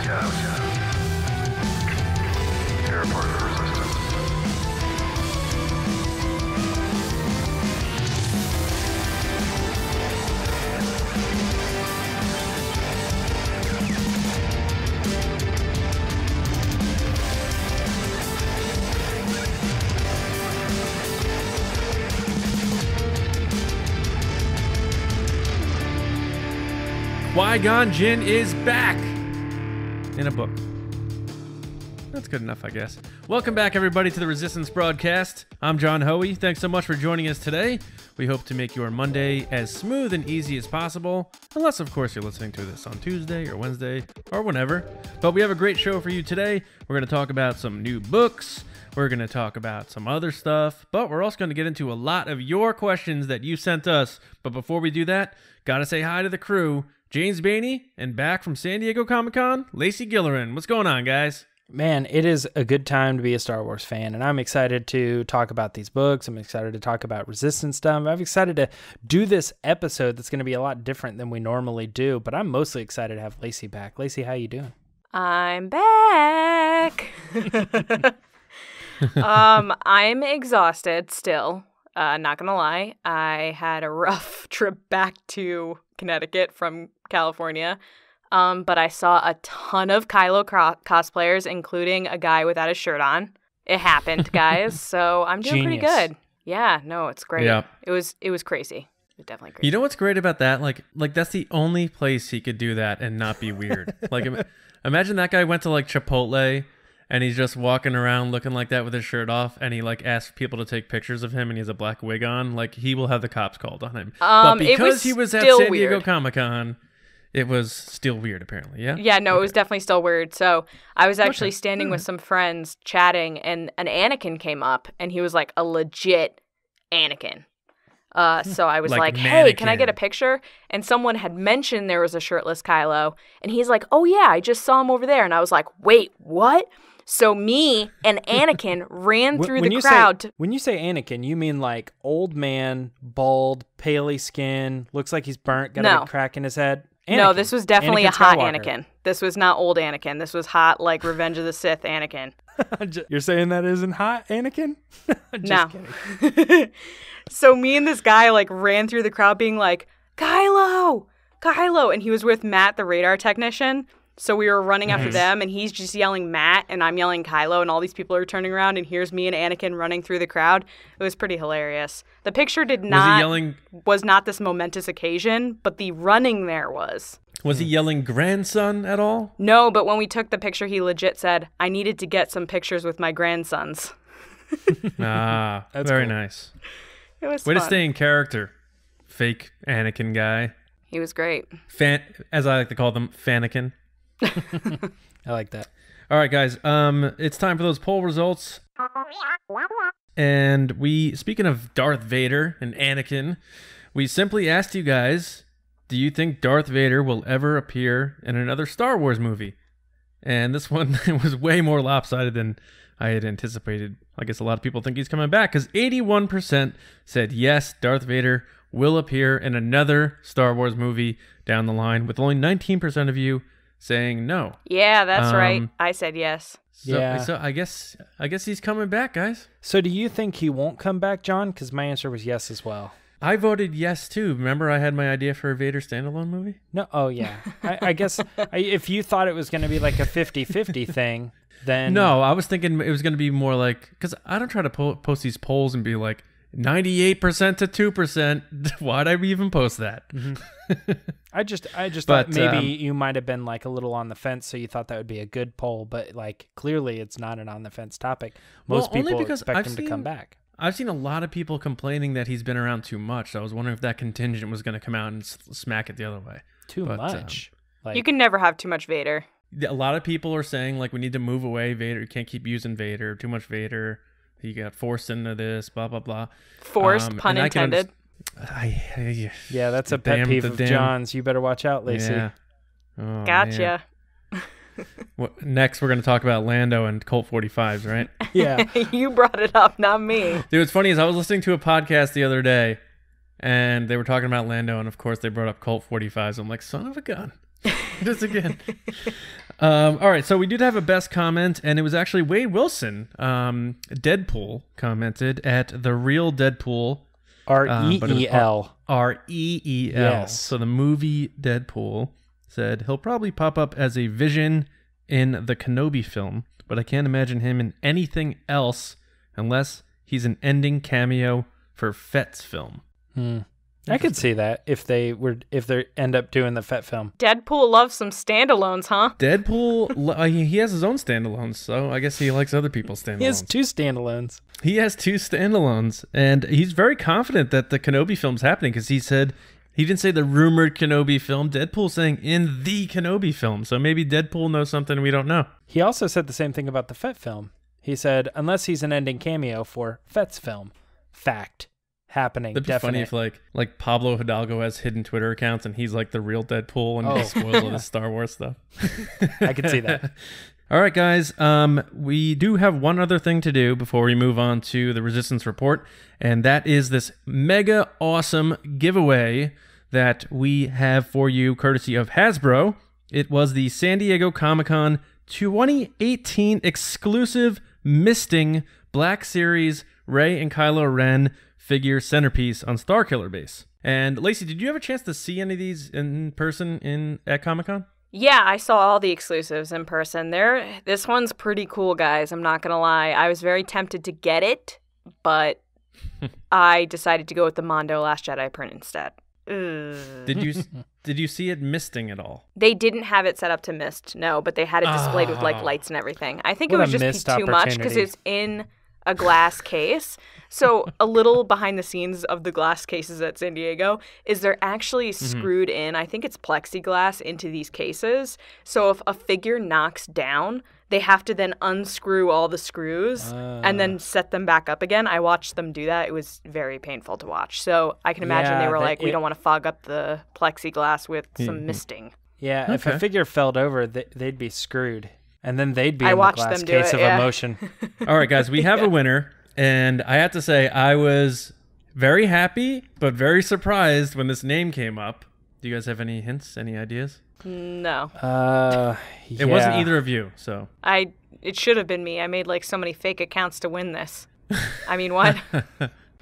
You're a part of the resistance. Qui-Gon Jinn is back in a book. That's good enough, I guess. Welcome back, everybody, to the Resistance broadcast. I'm John Hoey. Thanks so much for joining us today. We hope to make your Monday as smooth and easy as possible, unless, of course, you're listening to this on Tuesday or Wednesday or whenever. But we have a great show for you today. We're going to talk about some new books. We're going to talk about some other stuff, but we're also going to get into a lot of your questions that you sent us. But before we do that, got to say hi to the crew. James Bainey, and back from San Diego Comic-Con, Lacey Gillerin. What's going on, guys? Man, it is a good time to be a Star Wars fan, and I'm excited to talk about these books. I'm excited to talk about Resistance stuff. I'm excited to do this episode that's going to be a lot different than we normally do, but I'm mostly excited to have Lacey back. Lacey, how you doing? I'm back. I'm exhausted still. Not gonna lie. I had a rough trip back to Connecticut from California. But I saw a ton of Kylo cosplayers, including a guy without his shirt on. It happened, guys. So I'm doing pretty good. Yeah, no, it's great. Yeah. It was crazy. It was definitely crazy. You know what's great about that? Like that's the only place he could do that and not be weird. Like imagine that guy went to like Chipotle and he's just walking around looking like that with his shirt off, and he like asks people to take pictures of him, and he has a black wig on. Like he will have the cops called on him. But because he was at San Diego Comic-Con, it was still weird, apparently. Yeah. Yeah. No, It was definitely still weird. So I was actually standing with some friends chatting, and an Anakin came up, and he was like a legit Anakin. So I was like, hey, can I get a picture? And someone had mentioned there was a shirtless Kylo, and he's like, oh yeah, I just saw him over there. And I was like, wait, what? So me and Anakin ran through the crowd. When you say Anakin, you mean like old man, bald, paley skin, looks like he's burnt, got a big crack in his head? Anakin. No, this was definitely a hot Anakin. This was not old Anakin. This was hot, like Revenge of the Sith Anakin. You're saying that isn't hot Anakin? No. Kidding. So me and this guy like ran through the crowd being like, Kylo! Kylo! And he was with Matt, the radar technician. So we were running after them, and he's just yelling Matt, and I'm yelling Kylo, and all these people are turning around, and here's me and Anakin running through the crowd. It was pretty hilarious. The picture was not this momentous occasion, but the running there was. Was he yelling grandson at all? No, but when we took the picture, he legit said, I needed to get some pictures with my grandsons. That's very cool. Nice. It was Way fun. to stay in character, fake Anakin guy. He was great. As I like to call them, Fanakin. I like that. All right, guys. It's time for those poll results. And speaking of Darth Vader and Anakin, we simply asked you guys, do you think Darth Vader will ever appear in another Star Wars movie? And this one was way more lopsided than I had anticipated. I guess a lot of people think he's coming back, because 81% said yes, Darth Vader will appear in another Star Wars movie down the line, with only 19% of you saying no. Yeah, that's right. I said yes. So I guess he's coming back, guys. So do you think he won't come back, John? Because my answer was yes as well. I voted yes, too. Remember I had my idea for a Vader standalone movie? No. Oh, yeah. I guess if you thought it was going to be like a 50-50 thing, then... No, I was thinking it was going to be more like... Because I don't try to post these polls and be like, 98% to 2%. Why'd I even post that? Mm-hmm. I just thought maybe you might have been like a little on the fence, so you thought that would be a good poll, but like clearly it's not an on the fence topic. Most people expect him to come back. I've seen a lot of people complaining that he's been around too much. So I was wondering if that contingent was going to come out and smack it the other way. Too much. You can never have too much Vader. A lot of people are saying like we need to move away Vader. You can't keep using Vader. Too much Vader. He got forced into this. Blah blah blah. Forced, pun intended. Yeah, that's a pet peeve of John's. You better watch out, Lacey. Yeah. Oh, gotcha. Next, we're going to talk about Lando and Colt 45s, right? Yeah. You brought it up, not me. Dude, what's funny is I was listening to a podcast the other day, and they were talking about Lando, and of course they brought up Colt 45s. I'm like, son of a gun. Just again. All right, so we did have a best comment, and it was actually Wade Wilson. Deadpool commented at the real Deadpool. R-E-E-L. R-E-E-L. Yes. So the movie Deadpool said he'll probably pop up as a vision in the Kenobi film, but I can't imagine him in anything else unless he's an ending cameo for Fett's film. I could see that if they end up doing the Fett film. Deadpool loves some standalones, huh? Deadpool, he has his own standalones, so I guess he likes other people's standalones. He has two standalones. He has two standalones, and he's very confident that the Kenobi film's happening because he didn't say the rumored Kenobi film. Deadpool's saying in the Kenobi film, so maybe Deadpool knows something we don't know. He also said the same thing about the Fett film. He said, unless he's an ending cameo for Fett's film. Fact. Happening. It'd be definite. funny if like Pablo Hidalgo has hidden Twitter accounts and he's like the real Deadpool and he spoils all the Star Wars stuff. I could see that. All right, guys. We do have one other thing to do before we move on to the Resistance Report, and that is this mega awesome giveaway that we have for you courtesy of Hasbro. It was the San Diego Comic-Con 2018 exclusive misting Black Series Rey and Kylo Ren figure centerpiece on Starkiller base. And Lacey, did you have a chance to see any of these in person at Comic-Con? Yeah, I saw all the exclusives in person. This one's pretty cool, guys. I'm not going to lie. I was very tempted to get it, but I decided to go with the Mondo Last Jedi print instead. Did you see it misting at all? They didn't have it set up to mist, no, but they had it displayed with like lights and everything. I think it would just be too much because it's in a glass case. So a little behind the scenes of the glass cases at San Diego is they're actually screwed in, I think it's plexiglass, into these cases. So if a figure knocks down, they have to then unscrew all the screws and then set them back up again. I watched them do that. It was very painful to watch. So I can imagine they were like, we don't want to fog up the plexiglass with some misting. Yeah, okay. If a figure fell over, they'd be screwed. And then they'd be in the glass case of emotion. All right, guys, we have a winner. And I have to say, I was very happy, but very surprised when this name came up. Do you guys have any hints, any ideas? No. It wasn't either of you, so. It should have been me. I made like so many fake accounts to win this. I mean, what?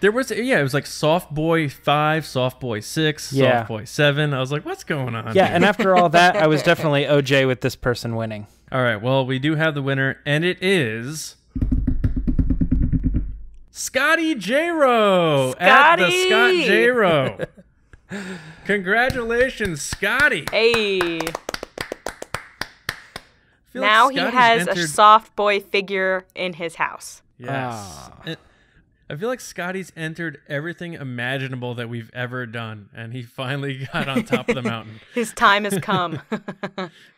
It was like Soft Boy 5, Soft Boy 6, Soft Boy 7. I was like, what's going on? Yeah, and after all that, I was definitely OJ with this person winning. All right, well, we do have the winner, and it is Scotty Jayro at the Scott Jayro. Congratulations, Scotty. Hey. Now he has a Soft Boy figure in his house. Yes. I feel like Scotty's entered everything imaginable that we've ever done, and he finally got on top of the mountain. His time has come.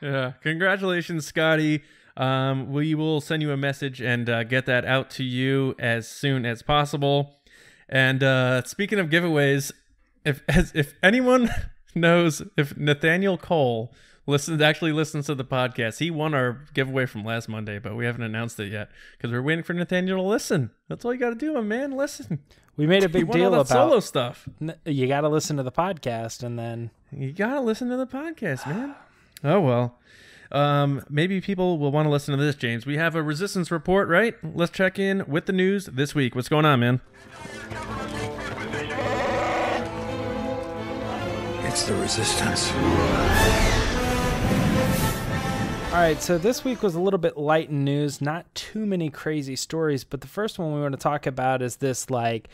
Yeah. Congratulations, Scotty. We will send you a message and get that out to you as soon as possible. And speaking of giveaways, if anyone knows if Nathaniel Cole actually listens to the podcast, he won our giveaway from last Monday, but we haven't announced it yet because we're waiting for Nathaniel to listen. That's all you got to do, my man. Listen. We made a big deal about solo stuff. You got to listen to the podcast, and then you got to listen to the podcast, man. Oh well. Maybe people will want to listen to this, James. We have a Resistance Report, right? Let's check in with the news this week. What's going on, man? It's the Resistance. All right, so this week was a little bit light in news, not too many crazy stories, but the first one we want to talk about is this like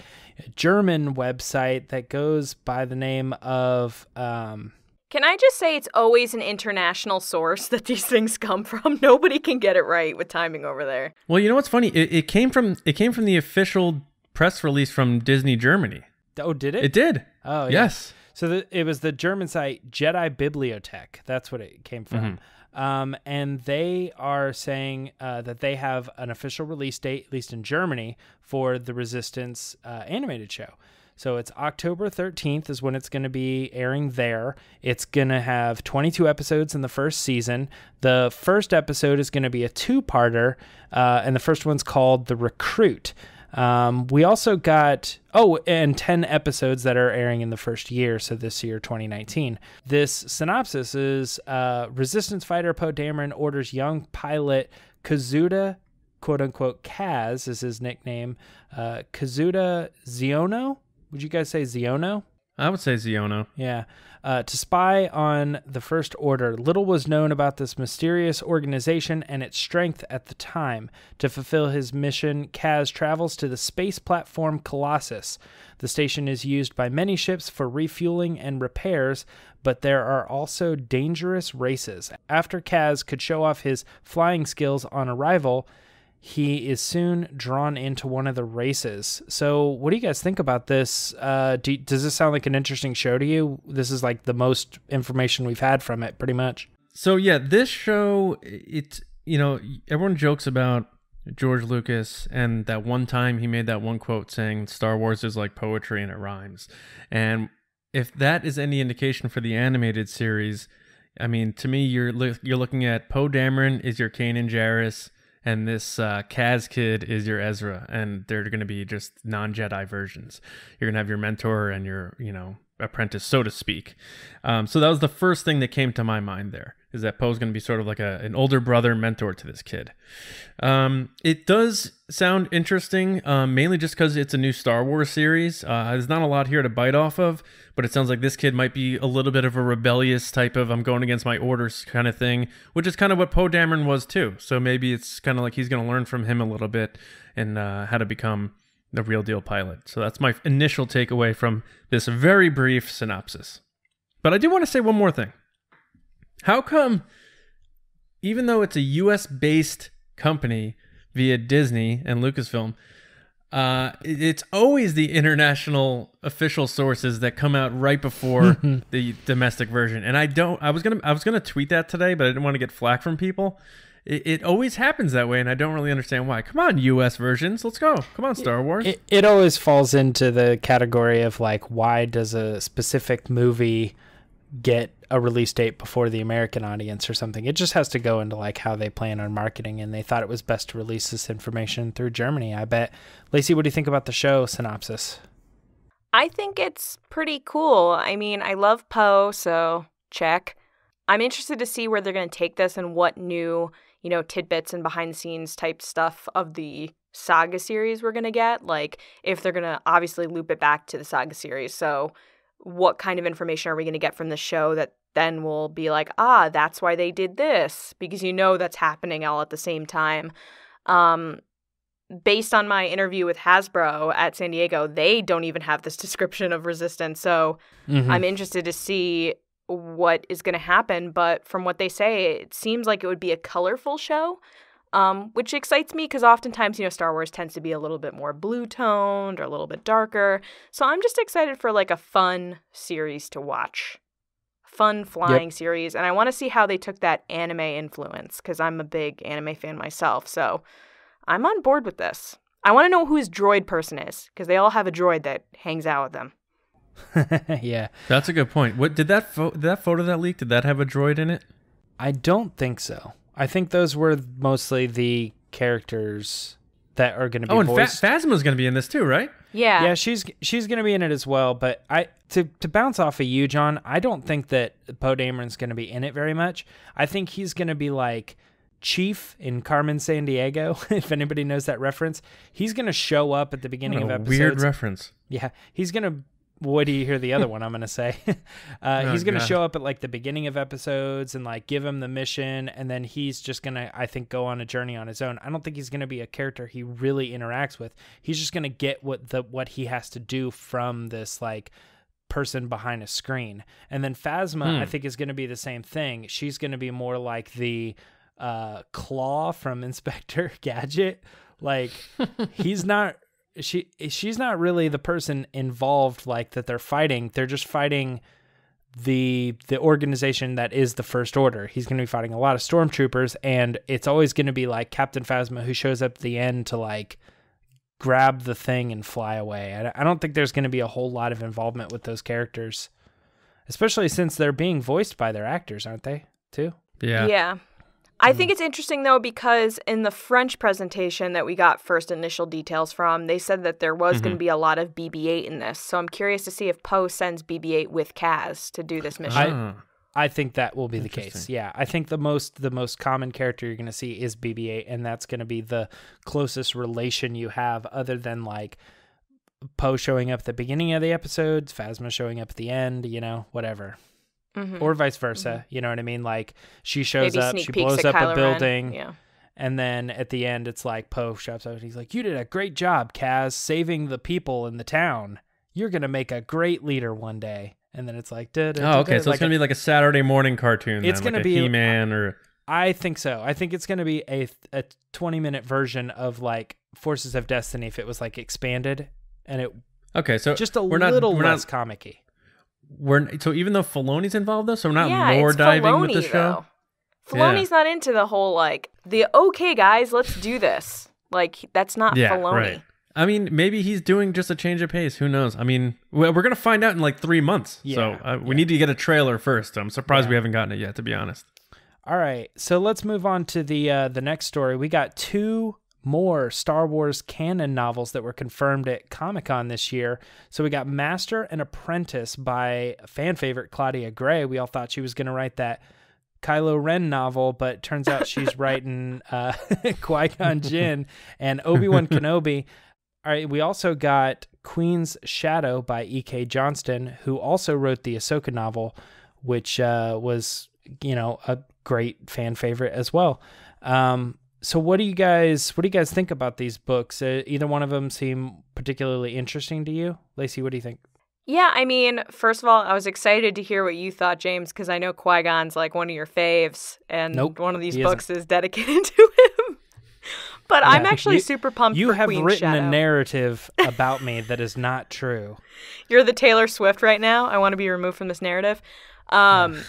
German website that goes by the name of Can I just say it's always an international source that these things come from? Nobody can get it right with timing over there. Well, you know what's funny? It came from the official press release from Disney Germany. Oh, did it? It did. Oh, yeah. Yes. So it was the German site Jedi Bibliothek. That's what it came from. Mm-hmm. And they are saying that they have an official release date, at least in Germany, for the Resistance animated show. So it's October 13th is when it's going to be airing there. It's going to have 22 episodes in the first season. The first episode is going to be a two-parter, and the first one's called The Recruit. We also got, and 10 episodes that are airing in the first year, so this year, 2019. This synopsis is Resistance fighter Poe Dameron orders young pilot Kazuda, quote-unquote Kaz is his nickname, Kazuda Xiono? Would you guys say Xiono? I would say Xiono. Yeah. To spy on the First Order. Little was known about this mysterious organization and its strength at the time. To fulfill his mission, Kaz travels to the space platform Colossus. The station is used by many ships for refueling and repairs, but there are also dangerous races. After Kaz could show off his flying skills on arrival, he is soon drawn into one of the races. So what do you guys think about this? Does this sound like an interesting show to you? This is like the most information we've had from it, pretty much. So yeah, this show, it's, everyone jokes about George Lucas and that one time he made that one quote saying Star Wars is like poetry and it rhymes. And if that is any indication for the animated series, I mean, to me, you're looking at Poe Dameron is your Kanan Jarrus, and this Kaz kid is your Ezra, and they're going to be just non-Jedi versions. You're going to have your mentor and your, apprentice, so to speak. So that was the first thing that came to my mind there, is that Poe's going to be sort of like an older brother mentor to this kid. It does sound interesting, mainly just because it's a new Star Wars series. There's not a lot here to bite off of, but it sounds like this kid might be a little bit of a rebellious type of I'm going against my orders kind of thing, which is kind of what Poe Dameron was too. So maybe it's kind of like he's going to learn from him a little bit and how to become the real deal pilot. So that's my initial takeaway from this very brief synopsis. But I do want to say one more thing. How come, even though it's a US-based company via Disney and Lucasfilm, it's always the international official sources that come out right before the domestic version? And I was gonna tweet that today, but I didn't want to get flack from people. It always happens that way, and I don't really understand why. Come on, US versions, let's go. Come on, Star Wars. It always falls into the category of like, why does a specific movie get a release date before the American audience or something? It just has to go into like how they plan on marketing, and they thought it was best to release this information through Germany, I bet. Lacey, what do you think about the show synopsis? I think it's pretty cool. I mean, I love Poe, so check. I'm interested to see where they're going to take this and what new, tidbits and behind the scenes type stuff of the saga series we're going to get. Like, if they're going to obviously loop it back to the saga series. So what kind of information are we going to get from the show that then will be like, that's why they did this, because that's happening all at the same time. Based on my interview with Hasbro at San Diego, they don't even have this description of Resistance. So I'm interested to see what is going to happen. But from what they say, it seems like it would be a colorful show, which excites me because oftentimes, Star Wars tends to be a little bit more blue-toned or a little bit darker. So I'm just excited for like a fun series to watch. Fun flying series. And I want to see how they took that anime influence, because I'm a big anime fan myself. So I'm on board with this. I want to know who his droid person is, because they all have a droid that hangs out with them. Yeah. That's a good point. What did that photo that leaked, did that have a droid in it? I don't think so. I think those were mostly the characters that are going to be voiced. And Phasma's going to be in this too, right? Yeah. Yeah, she's going to be in it as well. But to bounce off of you, John, I don't think that Poe Dameron's going to be in it very much. I think he's going to be like Chief in Carmen Sandiego, if anybody knows that reference. He's going to show up at the beginning of episodes. Weird reference. Yeah, he's going to... Wait do you hear the other one I'm going to say? He's going to show up at like the beginning of episodes and like give him the mission, and then he's just going to, I think, go on a journey on his own. I don't think he's going to be a character he really interacts with. He's just going to get what he has to do from this like person behind a screen. And then Phasma, I think, is going to be the same thing. She's going to be more like the Claw from Inspector Gadget. Like she's not really the person involved like that they're fighting. They're just fighting the organization that is the First Order. He's going to be fighting a lot of stormtroopers, and it's always going to be like Captain Phasma who shows up at the end to like grab the thing and fly away. I don't think there's going to be a whole lot of involvement with those characters, especially since they're being voiced by their actors, aren't they, too? Yeah. Yeah. I think it's interesting, though, because in the French presentation that we got first initial details from, they said that there was going to be a lot of BB-8 in this. So I'm curious to see if Poe sends BB-8 with Kaz to do this mission. I think that will be the case. Yeah, I think the most common character you're going to see is BB-8, and that's going to be the closest relation you have, other than like Poe showing up at the beginning of the episodes, Phasma showing up at the end, whatever. Or vice versa, you know what I mean? Like, she shows Maybe up, sneak she peeks blows at up Kylo a building, Ren. Yeah. and then at the end, it's like Poe shows up and he's like, "You did a great job, Kaz, saving the people in the town. You're going to make a great leader one day." And then it's like, okay, so it's going to be like a Saturday morning cartoon. It's going to be He-Man or... I think so. I think it's going to be a 20-minute version of like Forces of Destiny if it was like expanded, and it so just a little less comic-y. So even though Filoni's involved though, so we're not lore diving Filoni, with the show. Filoni's not into the whole like okay guys, let's do this. Like, that's not Filoni. Right. I mean, maybe he's doing just a change of pace. Who knows? I mean, we're gonna find out in like 3 months. So we need to get a trailer first. I'm surprised we haven't gotten it yet, to be honest. All right, so let's move on to the next story. We got 2 more Star Wars canon novels that were confirmed at Comic-Con this year. So we got Master and Apprentice by fan favorite Claudia Gray. We all thought she was going to write that Kylo Ren novel, but turns out she's writing Qui-Gon Jinn and Obi-Wan Kenobi. All right, we also got Queen's Shadow by E.K. Johnston, who also wrote the Ahsoka novel, which was, a great fan favorite as well. So what do you guys think about these books? Either one of them seem particularly interesting to you? Lacey, what do you think? Yeah, I mean, first of all, I was excited to hear what you thought, James, because I know Qui-Gon's like one of your faves, and one of these books is dedicated to him. But I'm actually super pumped for Queen's Shadow. You have written a narrative about me that is not true. You're the Taylor Swift right now. I want to be removed from this narrative. I'm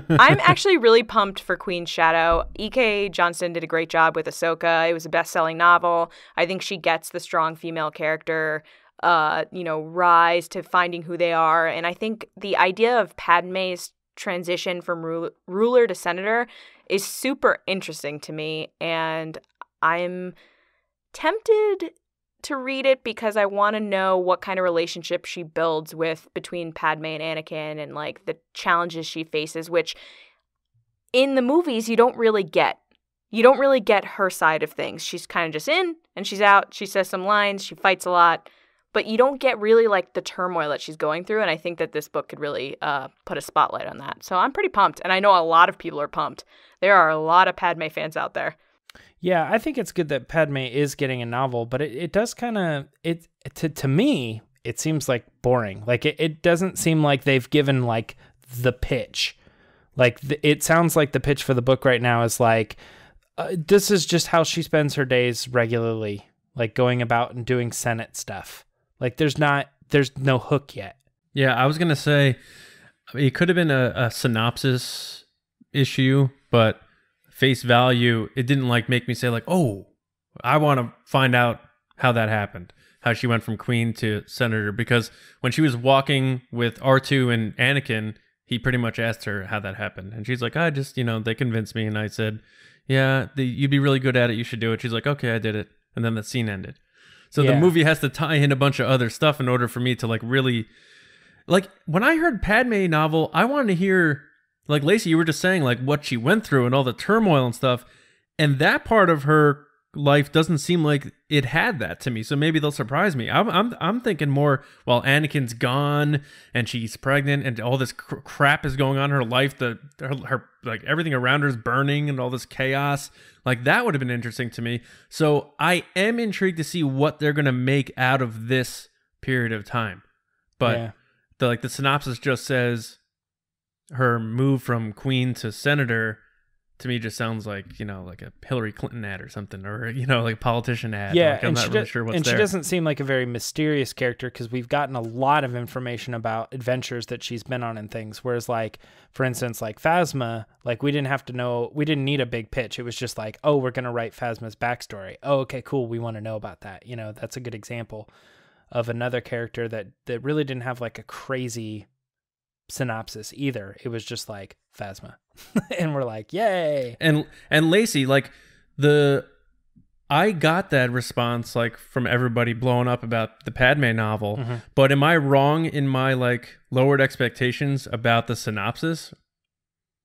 actually really pumped for Queen's Shadow. E.K. Johnston did a great job with Ahsoka. It was a best-selling novel. I think she gets the strong female character, rise to finding who they are. And I think the idea of Padme's transition from ruler to senator is super interesting to me. And I'm tempted to read it because I want to know what kind of relationship she builds between Padme and Anakin, and like the challenges she faces, which in the movies you don't really get. You don't really get her side of things. She's kind of just in and she's out. She says some lines. She fights a lot, but you don't get really like the turmoil that she's going through. And I think that this book could really put a spotlight on that. So I'm pretty pumped, and I know a lot of people are pumped. There are a lot of Padme fans out there. Yeah, I think it's good that Padme is getting a novel, but it does kind of, to me, it seems like boring. Like, it doesn't seem like they've given, like, the pitch. Like, it sounds like the pitch for the book right now is, like, this is just how she spends her days regularly, like, going about and doing Senate stuff. Like, there's no hook yet. Yeah, I was going to say, it could have been a synopsis issue, but face value, it didn't like make me say like, oh, I want to find out how that happened, how she went from queen to senator, because when she was walking with R2 and Anakin, he pretty much asked her how that happened. And she's like, I just, they convinced me. And I said, yeah, you'd be really good at it. You should do it. She's like, okay, I did it. And then the scene ended. So the movie has to tie in a bunch of other stuff in order for me to like really, like when I heard Padme novel, I wanted to hear, like Lacey, you were just saying like what she went through and all the turmoil and stuff. And that part of her life doesn't seem like it had that to me. So maybe they'll surprise me. I'm thinking more, well, Anakin's gone and she's pregnant and all this crap is going on in her life. Her like everything around her is burning and all this chaos. Like that would have been interesting to me. So I am intrigued to see what they're going to make out of this period of time. But the synopsis just says her move from queen to senator, to me just sounds like, like a Hillary Clinton ad or something, or, like a politician ad. Yeah, like, I'm not really sure what's there. And she doesn't seem like a very mysterious character because we've gotten a lot of information about adventures that she's been on and things. Whereas, like, for instance, like Phasma, like we didn't need a big pitch. It was just like, oh, we're going to write Phasma's backstory. Oh, okay, cool. We want to know about that. That's a good example of another character that really didn't have like a crazy synopsis either. It was just like Phasma. And we're like, yay. And Lacey, like I got that response like from everybody blowing up about the Padme novel, but am I wrong in my like lowered expectations about the synopsis?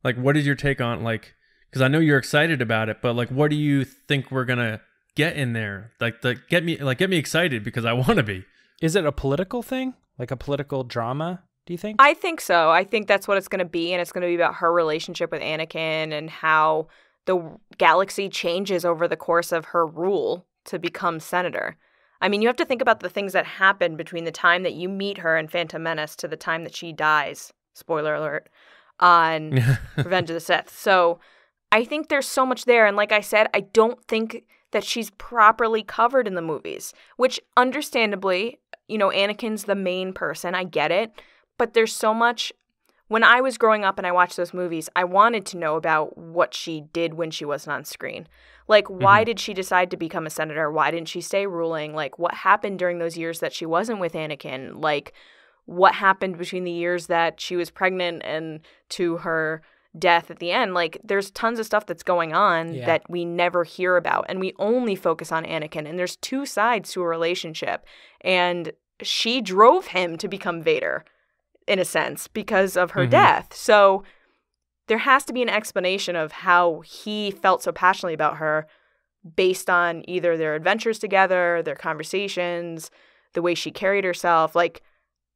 Like, what is your take on like? Because I know you're excited about it, but like, what do you think we're gonna get in there? Like, get me excited because I want to be. Is it a political thing? Like a political drama, do you think? I think so. I think that's what it's going to be, and it's going to be about her relationship with Anakin and how the galaxy changes over the course of her rule to become senator. I mean, you have to think about the things that happen between the time that you meet her in Phantom Menace to the time that she dies, spoiler alert, on Revenge of the Sith. So I think there's so much there, and like I said, I don't think that she's properly covered in the movies, which understandably, you know, Anakin's the main person. I get it. But there's so much. When I was growing up and I watched those movies, I wanted to know about what she did when she wasn't on screen. Like, why did she decide to become a senator? Why didn't she stay ruling? Like, what happened during those years that she wasn't with Anakin? Like, what happened between the years that she was pregnant and to her death at the end? Like, there's tons of stuff that's going on that we never hear about, and we only focus on Anakin, and there's two sides to a relationship, and she drove him to become Vader in a sense because of her death. So there has to be an explanation of how he felt so passionately about her based on either their adventures together, their conversations, the way she carried herself. Like,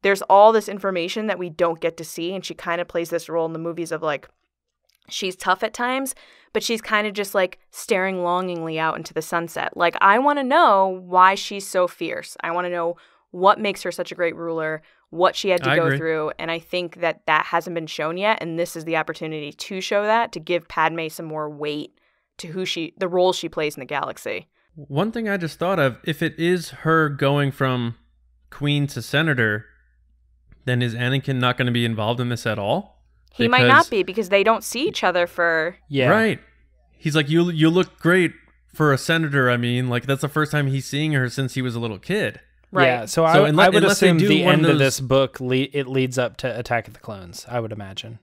there's all this information that we don't get to see, and she kind of plays this role in the movies of like, she's tough at times, but she's kind of just like staring longingly out into the sunset. Like, I want to know why she's so fierce. I want to know what makes her such a great ruler, what she had to go through. And I think that hasn't been shown yet. And this is the opportunity to show that, to give Padme some more weight to the role she plays in the galaxy. One thing I just thought of, if it is her going from queen to senator, then is Anakin not going to be involved in this at all? He might not be, because they don't see each other for... Yeah. Right. He's like, you look great for a senator. I mean, like, that's the first time he's seeing her since he was a little kid. Right. Yeah, so I would assume the end of this book, it leads up to Attack of the Clones, I would imagine.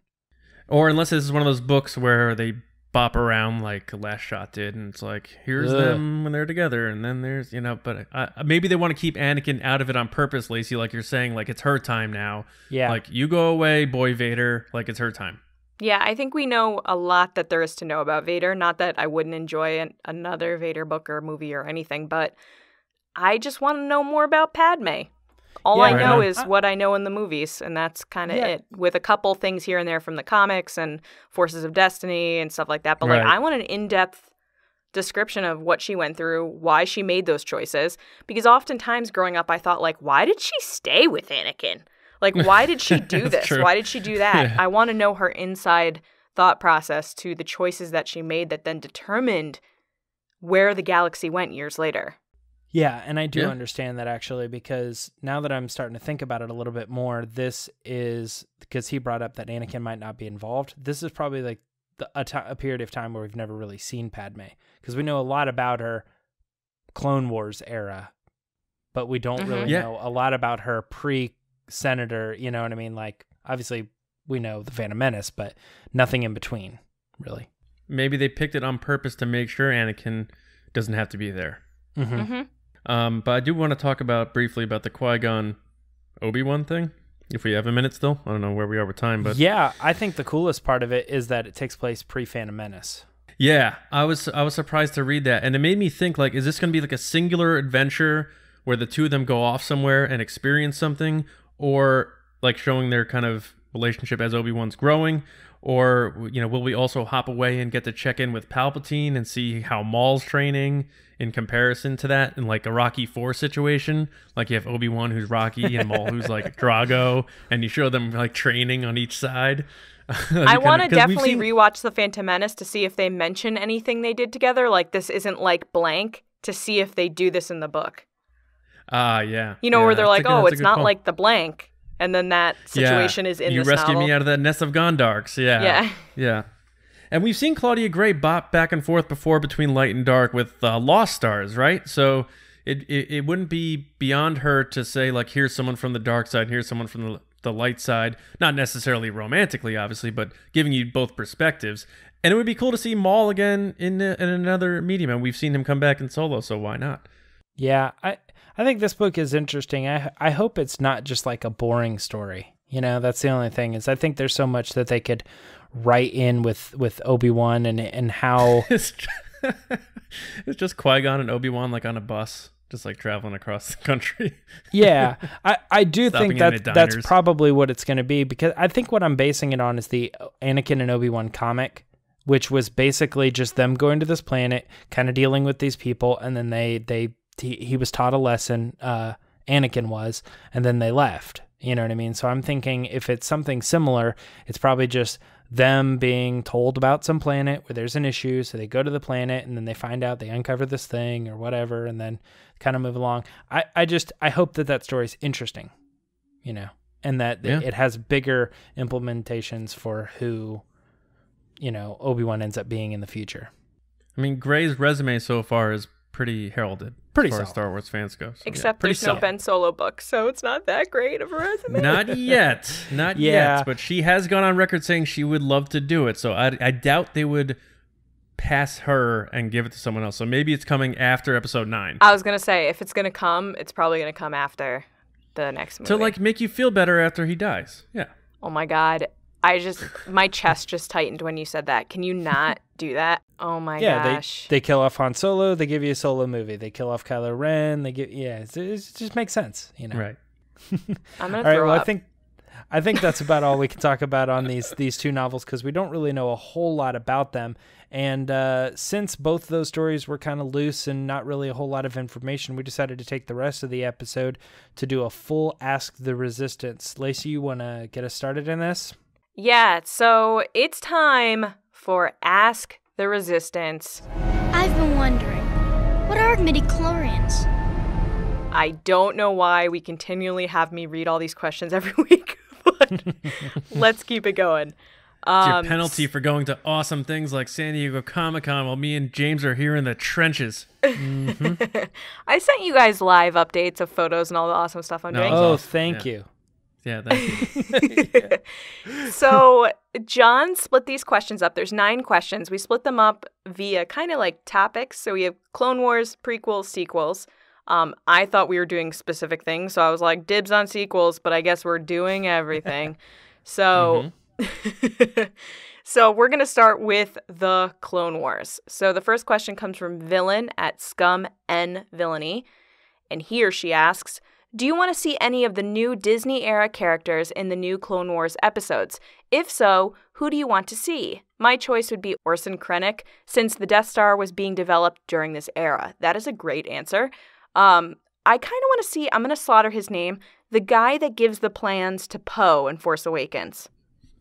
Or unless this is one of those books where they bop around like Last Shot did, and it's like, here's them when they're together, and then there's, you know, but maybe they want to keep Anakin out of it on purpose, Lacey, like you're saying, like, it's her time now. Yeah. Like, you go away, boy Vader, like, it's her time. Yeah, I think we know a lot that there is to know about Vader. Not that I wouldn't enjoy another Vader book or movie or anything, but I just want to know more about Padme. All I know is what I know in the movies, and that's kind of it, with a couple things here and there from the comics and Forces of Destiny and stuff like that. But like, I want an in-depth description of what she went through, why she made those choices, because oftentimes growing up I thought, like, why did she stay with Anakin? Like, why did she do this? True. Why did she do that? Yeah. I want to know her inside thought process to the choices that she made that then determined where the galaxy went years later. Yeah, and I do understand that, actually, because now that I'm starting to think about it a little bit more, this is, because he brought up that Anakin might not be involved, this is probably like a period of time where we've never really seen Padme, because we know a lot about her Clone Wars era, but we don't really know a lot about her pre-Senator, you know what I mean? Like, obviously, we know the Phantom Menace, but nothing in between, really. Maybe they picked it on purpose to make sure Anakin doesn't have to be there. But I do want to talk briefly about the Qui-Gon Obi-Wan thing, if we have a minute still. I don't know where we are with time, but yeah, I think the coolest part of it is that it takes place pre-Phantom Menace. Yeah, I was surprised to read that, and it made me think, like, is this going to be like a singular adventure where the two of them go off somewhere and experience something, or like showing their kind of relationship as Obi-Wan's growing, or, you know, will we also hop away and get to check in with Palpatine and see how Maul's training in comparison to that, in like a Rocky IV situation? Like, you have Obi-Wan who's Rocky and Maul who's like Drago, and you show them like training on each side. I want to definitely rewatch The Phantom Menace to see if they mention anything they did together. Like, this isn't like blank, to see if they do this in the book. Yeah. You know, where they're like, oh, it's not call. Like the blank. And then that situation is in this novel. You rescued me out of that nest of Gondarks. Yeah. And we've seen Claudia Gray bop back and forth before between light and dark with Lost Stars, right? So it wouldn't be beyond her to say, like, here's someone from the dark side, here's someone from the light side, not necessarily romantically, obviously, but giving you both perspectives. And it would be cool to see Maul again in another medium, and we've seen him come back in Solo, so why not? Yeah, I think this book is interesting. I hope it's not just like a boring story. You know, that's the only thing, is I think there's so much that they could write in with Obi-Wan and how... It's just Qui-Gon and Obi-Wan like on a bus, just like traveling across the country. Yeah, I do think Stopping that's diners. probably what it's going to be, because I think what I'm basing it on is the Anakin and Obi-Wan comic, which was basically just them going to this planet, kind of dealing with these people, and then he was taught a lesson, Anakin was, and then they left. You know what I mean? So I'm thinking if it's something similar, it's probably just them being told about some planet where there's an issue, so they go to the planet, and then they find out, they uncover this thing or whatever, and then kind of move along. I hope that story's interesting, you know, and that it has bigger implementations for who, you know, Obi-Wan ends up being in the future. I mean, Gray's resume so far is pretty heralded Pretty as far as solid. Star Wars fans go. So, Except pretty there's no solid. Ben Solo book, so it's not that great of a resume. Not yet. Not Yeah. yet. But she has gone on record saying she would love to do it. So I doubt they would pass her and give it to someone else. So maybe it's coming after episode 9. I was going to say, if it's going to come, it's probably going to come after the next movie. To like make you feel better after he dies. Yeah. Oh my God. My chest just tightened when you said that. Can you not do that? Oh my gosh. They kill off Han Solo, they give you a Solo movie. They kill off Kylo Ren, it just makes sense, you know. Right. I'm going All to throw right, well, up. I think that's about all we can talk about on these two novels, because we don't really know a whole lot about them. And since both of those stories were kind of loose and not really a whole lot of information, we decided to take the rest of the episode to do a full Ask the Resistance. Lacey, you want to get us started in this? Yeah, so it's time for Ask the Resistance. I've been wondering, what are midichlorians? I don't know why we continually have me read all these questions every week, but let's keep it going. It's your penalty for going to awesome things like San Diego Comic-Con while me and James are here in the trenches. I sent you guys live updates of photos and all the awesome stuff I'm doing. Oh, awesome. thank Yeah. you. Yeah, thank you. So John split these questions up. There's 9 questions. We split them up via kind of like topics. So we have Clone Wars, prequels, sequels. I thought we were doing specific things, so I was like, dibs on sequels, but I guess we're doing everything. So, So we're going to start with the Clone Wars. So the first question comes from Villain at Scum N Villainy, and he or she asks, do you want to see any of the new Disney-era characters in the new Clone Wars episodes? If so, who do you want to see? My choice would be Orson Krennic, since the Death Star was being developed during this era. That is a great answer. I kind of want to see, I'm going to slaughter his name, the guy that gives the plans to Poe in Force Awakens.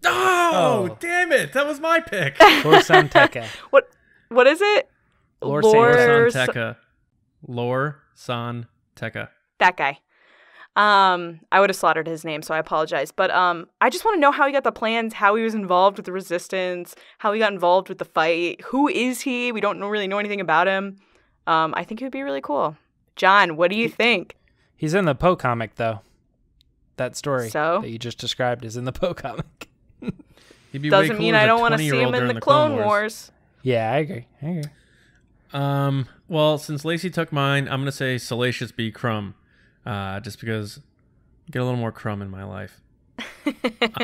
Oh, damn it. That was my pick. Lor San Tekka. What is it? Lor San Tekka. Lor San Tekka. That guy. I would have slaughtered his name, so I apologize. But I just want to know how he got the plans, how he was involved with the Resistance, how he got involved with the fight. Who is he? We don't really know anything about him. I think it would be really cool. John, what do you think? He's in the Poe comic, though. That story So? that you just described is in the Poe comic. He'd be way Doesn't cooler mean as I a don't want to see 20-year-old him in during the Clone Wars. Yeah, I agree. Well, since Lacey took mine, I'm gonna say Salacious B. Crumb, just because I get a little more crumb in my life.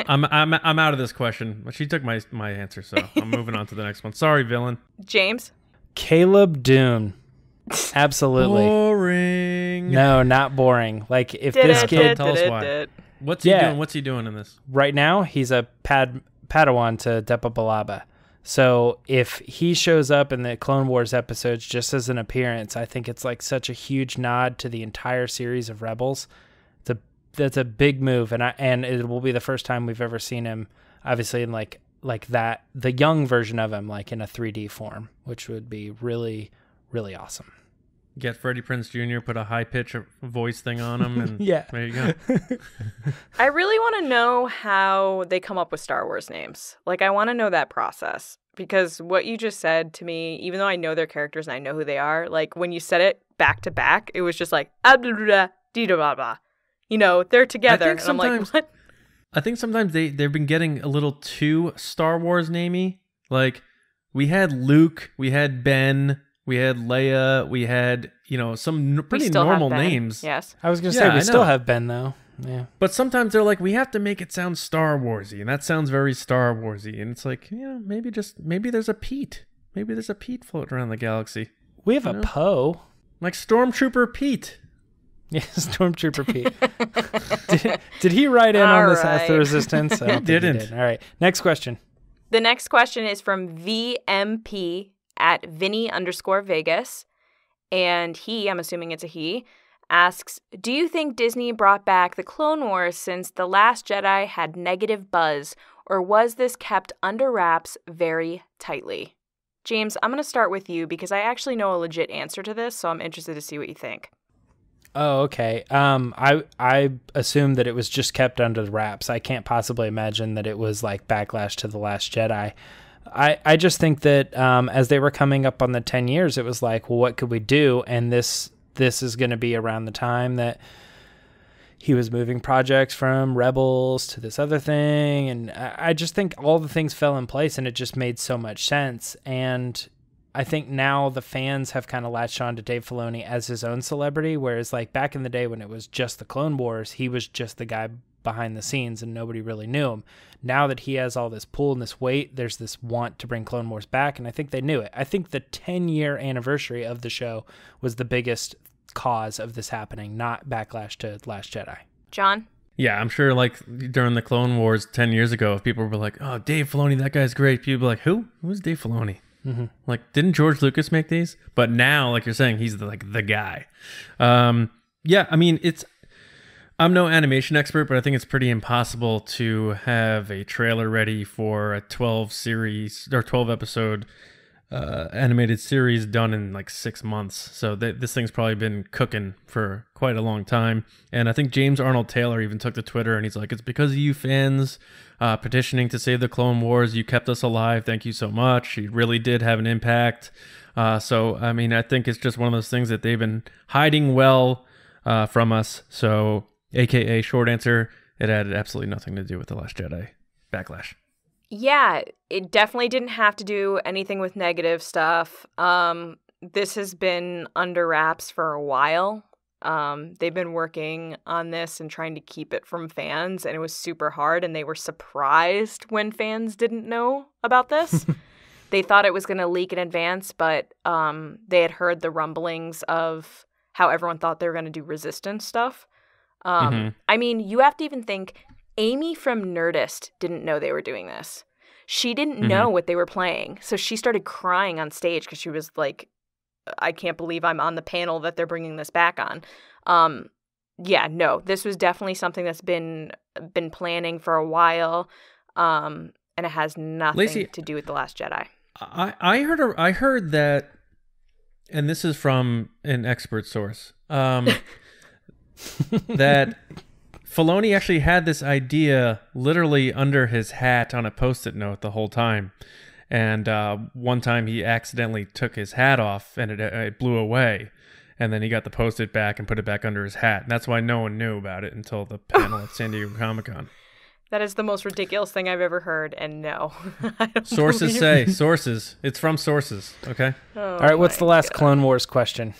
I'm out of this question, but she took my answer, so I'm moving on to the next one. Sorry, villain. James? Caleb Dune. Absolutely. Boring. No, not boring. Like, if this kid... Tell us why. What's he doing? What's he doing in this? Right now, he's a Padawan to Depa Billaba. So if he shows up in the Clone Wars episodes just as an appearance, I think it's like such a huge nod to the entire series of Rebels. That's a big move, and it will be the first time we've ever seen him, obviously, in like that, the young version of him, like in a 3D form, which would be really, really awesome. Get Freddie Prinze Jr., put a high-pitch voice thing on him, and Yeah. there you go. I really want to know how they come up with Star Wars names. Like, I want to know that process. Because what you just said to me, even though I know their characters and I know who they are, like, when you said it back to back, it was just like, you know, they're together. And I'm like, what? I think sometimes they've been getting a little too Star Wars namey. Like, we had Luke, we had Ben, we had Leia, we had, some pretty normal names. Yes. I was going to say, we still have Ben, though. Yeah. But sometimes they're like, we have to make it sound Star Warsy, and that sounds very Star Warsy. And it's like, maybe there's a Pete. Maybe there's a Pete floating around the galaxy. We have a Poe. Like Stormtrooper Pete. Yeah, Stormtrooper Pete. did he write in on this as the Resistance? He didn't. He did. All right, next question. The next question is from VMP at Vinny_Vegas. And he, I'm assuming it's a he, asks, do you think Disney brought back the Clone Wars since The Last Jedi had negative buzz, or was this kept under wraps very tightly? James, I'm going to start with you because I actually know a legit answer to this, so I'm interested to see what you think. Oh, okay. I assume that it was just kept under the wraps. I can't possibly imagine that it was like backlash to The Last Jedi. I just think that as they were coming up on the 10 years, it was like, well, what could we do? And this is going to be around the time that he was moving projects from Rebels to this other thing. And I just think all the things fell in place and it just made so much sense. And I think now the fans have kind of latched on to Dave Filoni as his own celebrity, whereas like back in the day when it was just the Clone Wars, he was just the guy behind the scenes and nobody really knew him. Now that he has all this pull and this weight, there's this want to bring Clone Wars back, and I think they knew it. I think the 10-year anniversary of the show was the biggest cause of this happening, not backlash to Last Jedi. John? Yeah, I'm sure like during the Clone Wars 10 years ago, if people were like, oh, Dave Filoni, that guy's great, people were like, who? Who's Dave Filoni? Mm-hmm. Like, didn't George Lucas make these? But now, like you're saying, he's the guy. Yeah, I mean, I'm no animation expert, but I think it's pretty impossible to have a trailer ready for a 12 episode animated series done in like 6 months. So this thing's probably been cooking for quite a long time. And I think James Arnold Taylor even took to Twitter and he's like, it's because of you fans petitioning to save the Clone Wars. You kept us alive. Thank you so much. He really did have an impact. So, I mean, I think it's just one of those things that they've been hiding well from us. So, AKA short answer, it had absolutely nothing to do with The Last Jedi backlash. Yeah, it definitely didn't have to do anything with negative stuff. This has been under wraps for a while. They've been working on this and trying to keep it from fans, and it was super hard, and they were surprised when fans didn't know about this. They thought it was going to leak in advance, but they had heard the rumblings of how everyone thought they were going to do Resistance stuff. I mean, you have to even think Amy from Nerdist didn't know they were doing this. She didn't know what they were playing. So she started crying on stage because she was like, I can't believe I'm on the panel that they're bringing this back on. Yeah, no, this was definitely something that's been planning for a while. And it has nothing Lacey, to do with The Last Jedi. I heard that, and this is from an expert source, that Filoni actually had this idea literally under his hat on a Post-it note the whole time. And one time he accidentally took his hat off and it blew away. And then he got the Post-it back and put it back under his hat. And that's why no one knew about it until the panel at San Diego Comic-Con. That is the most ridiculous thing I've ever heard. And no. Sources say. Sources. It's from sources. Okay? Oh, all right, what's the last God. Clone Wars question?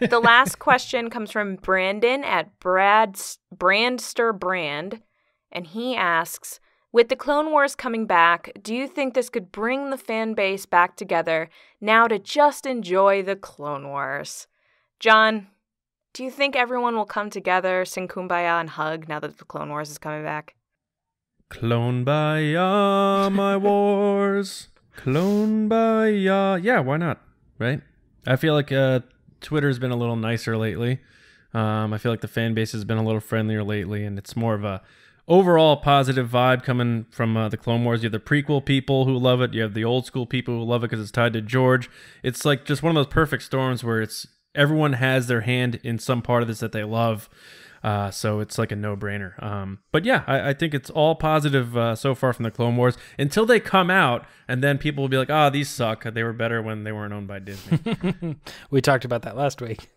The last question comes from Brandon at Brandster Brand, and he asks, with the Clone Wars coming back, do you think this could bring the fan base back together now to just enjoy the Clone Wars? John, do you think everyone will come together, sing Kumbaya, and hug now that the Clone Wars is coming back? Clone Baya, my wars. Clone Baya. Yeah, why not? Right? I feel like Twitter's been a little nicer lately. I feel like the fan base has been a little friendlier lately, and it's more of a overall positive vibe coming from the Clone Wars. You have the prequel people who love it. You have the old school people who love it because it's tied to George. It's like just one of those perfect storms where it's everyone has their hand in some part of this that they love. So it's like a no-brainer. But yeah, I think it's all positive so far from the Clone Wars until they come out, and then people will be like, "Oh, these suck. They were better when they weren't owned by Disney." We talked about that last week.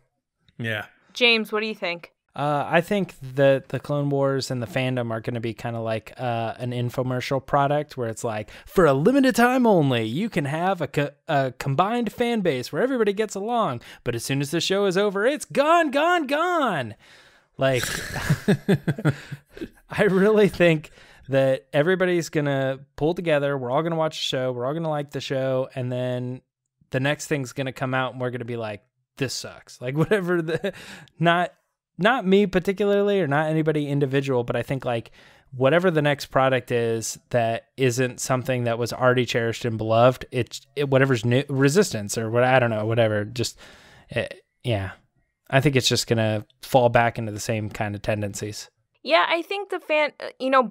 Yeah. James, what do you think? I think that the Clone Wars and the fandom are going to be kind of like an infomercial product where it's like, for a limited time only, you can have a combined fan base where everybody gets along. But as soon as the show is over, it's gone, gone, gone. Like, I really think that everybody's going to pull together. We're all going to watch the show. We're all going to like the show. And then the next thing's going to come out and we're going to be like, this sucks. Like, whatever not me particularly or not anybody individual, but I think like whatever the next product is that isn't something that was already cherished and beloved, whatever's new, Resistance or what, I don't know, whatever, just, yeah. I think it's just going to fall back into the same kind of tendencies. Yeah, I think the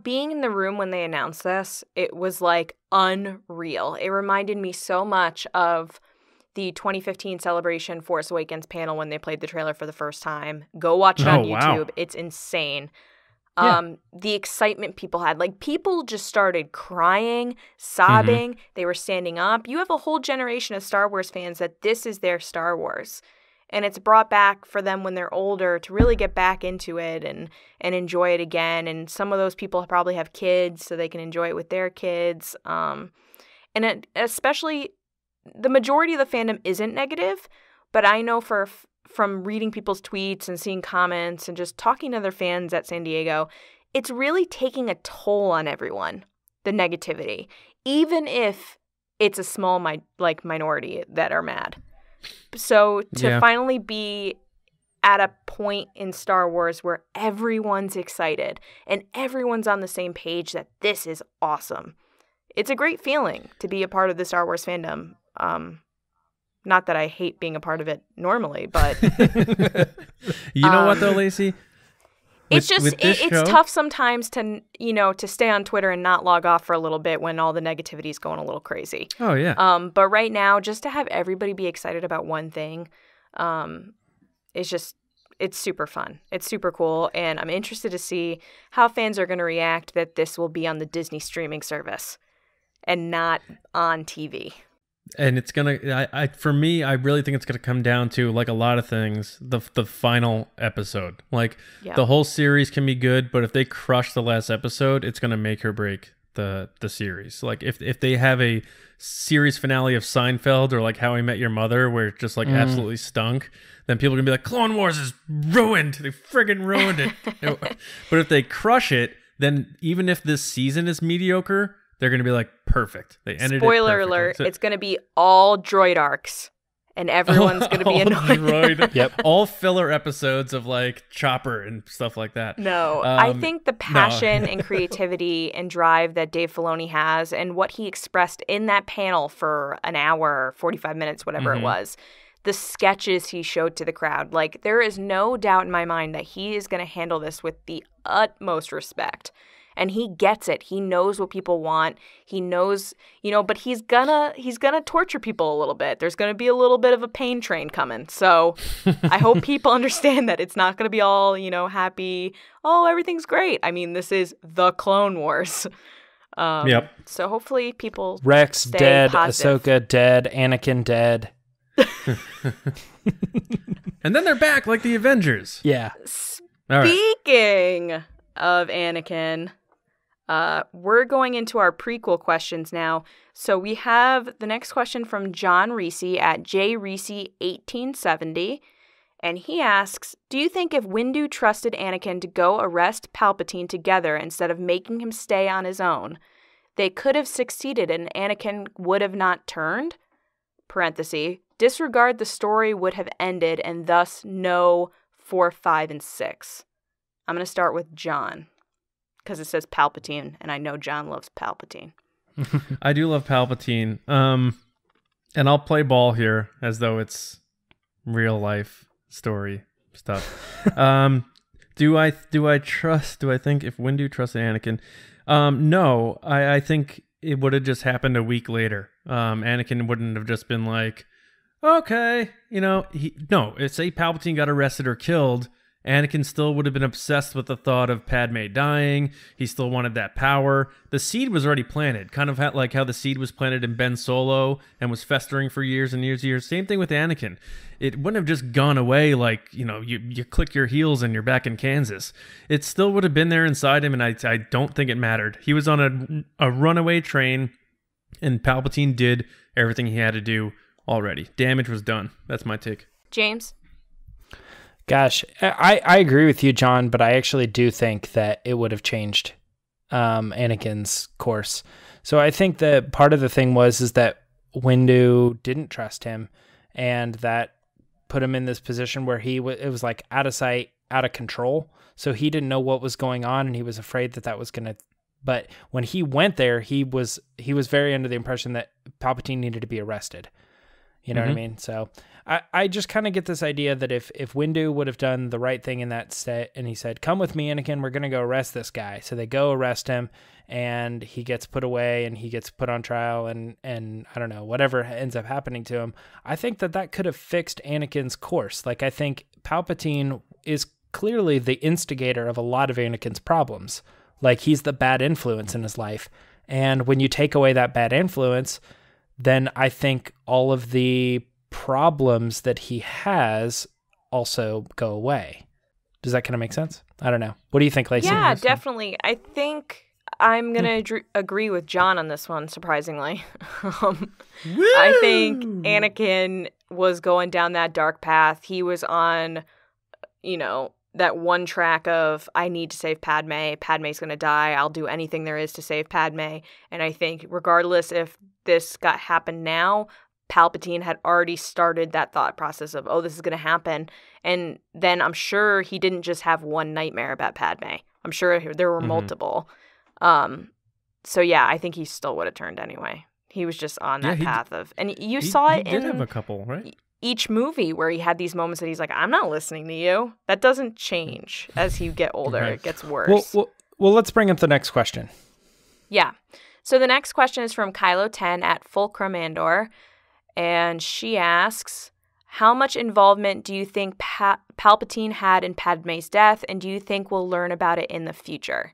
being in the room when they announced this, it was like unreal. It reminded me so much of the 2015 Celebration Force Awakens panel when they played the trailer for the first time. Go watch it on YouTube. Wow. It's insane. Yeah. The excitement people had. Like, people just started crying, sobbing. Mm-hmm. They were standing up. You have a whole generation of Star Wars fans that this is their Star Wars. And it's brought back for them when they're older to really get back into it and enjoy it again. And some of those people probably have kids so they can enjoy it with their kids. Especially... the majority of the fandom isn't negative, but I know from reading people's tweets and seeing comments and just talking to other fans at San Diego, it's really taking a toll on everyone, the negativity, even if it's a small minority that are mad. So to finally be at a point in Star Wars where everyone's excited and everyone's on the same page that this is awesome. It's a great feeling to be a part of the Star Wars fandom. Not that I hate being a part of it normally, but you know what though, Lacey? It's tough sometimes to stay on Twitter and not log off for a little bit when all the negativity is going a little crazy. Oh yeah. But right now, just to have everybody be excited about one thing, it's super fun. It's super cool, and I'm interested to see how fans are going to react that this will be on the Disney streaming service and not on TV. And it's gonna, for me, I really think it's gonna come down to, like a lot of things, the final episode. Like the whole series can be good, but if they crush the last episode, it's gonna make or break the series. Like if they have a series finale of Seinfeld or like How I Met Your Mother, where it just like absolutely stunk, then people are gonna be like, Clone Wars is ruined. They friggin' ruined it. But if they crush it, then even if this season is mediocre, they're going to be like, perfect. They ended Spoiler it alert, it's going to be all droid arcs, and everyone's going to be annoyed. All filler episodes of like Chopper and stuff like that. No, I think the passion and creativity and drive that Dave Filoni has and what he expressed in that panel for an hour, 45 minutes, whatever it was, the sketches he showed to the crowd, like there is no doubt in my mind that he is going to handle this with the utmost respect. And he gets it. He knows what people want. He knows, but he's gonna torture people a little bit. There's gonna be a little bit of a pain train coming. So I hope people understand that it's not gonna be all, happy. Oh, everything's great. I mean, this is the Clone Wars. So hopefully people Rex stay dead, positive. Ahsoka dead, Anakin dead. And then they're back like the Avengers. Yeah. Speaking of Anakin, we're going into our prequel questions now. So we have the next question from John Reese at jreese1870. And he asks, do you think if Windu trusted Anakin to go arrest Palpatine together instead of making him stay on his own, they could have succeeded and Anakin would have not turned? Parenthesis, disregard the story would have ended and thus no 4, 5, and 6. I'm going to start with John because it says Palpatine, and I know John loves Palpatine. I do love Palpatine. And I'll play ball here as though it's real life story stuff. Do I think if Windu trusted Anakin? No, I think it would have just happened a week later. Anakin wouldn't have just been like, okay, say Palpatine got arrested or killed, Anakin still would have been obsessed with the thought of Padme dying. He still wanted that power. The seed was already planted, kind of like how the seed was planted in Ben Solo and was festering for years and years and years. Same thing with Anakin. It wouldn't have just gone away like, you click your heels and you're back in Kansas. It still would have been there inside him, and I don't think it mattered. He was on a runaway train, and Palpatine did everything he had to do already. Damage was done. That's my take. James? Gosh, I agree with you, John, but I actually do think that it would have changed Anakin's course. So I think that part of the thing is that Windu didn't trust him, and that put him in this position where it was like out of sight, out of control. So he didn't know what was going on, and he was afraid that was going to. But when he went there, he was very under the impression that Palpatine needed to be arrested. You know what I mean? So I just kind of get this idea that if Windu would have done the right thing in that set, and he said, "Come with me, Anakin, we're going to go arrest this guy." So they go arrest him, and he gets put away, and he gets put on trial, and I don't know, whatever ends up happening to him. I think that could have fixed Anakin's course. Like, I think Palpatine is clearly the instigator of a lot of Anakin's problems. Like, he's the bad influence in his life. And when you take away that bad influence, then I think all of the problems that he has also go away. Does that kind of make sense? I don't know. What do you think, Lacey? Yeah, definitely. I think I'm going to agree with John on this one, surprisingly. I think Anakin was going down that dark path. He was on, that one track of, I need to save Padme. Padme's going to die. I'll do anything there is to save Padme. And I think regardless if this happened now, Palpatine had already started that thought process of, this is going to happen. And then I'm sure he didn't just have one nightmare about Padme. I'm sure there were multiple. So yeah, I think he still would have turned anyway. He was just on that path of, and you saw it in... He did have a couple, right? Each movie where he had these moments that he's like, I'm not listening to you. That doesn't change as you get older. It gets worse. Well, let's bring up the next question. Yeah. So the next question is from Kylo10 at Fulcrum Andor. And she asks, how much involvement do you think Palpatine had in Padme's death? And do you think we'll learn about it in the future?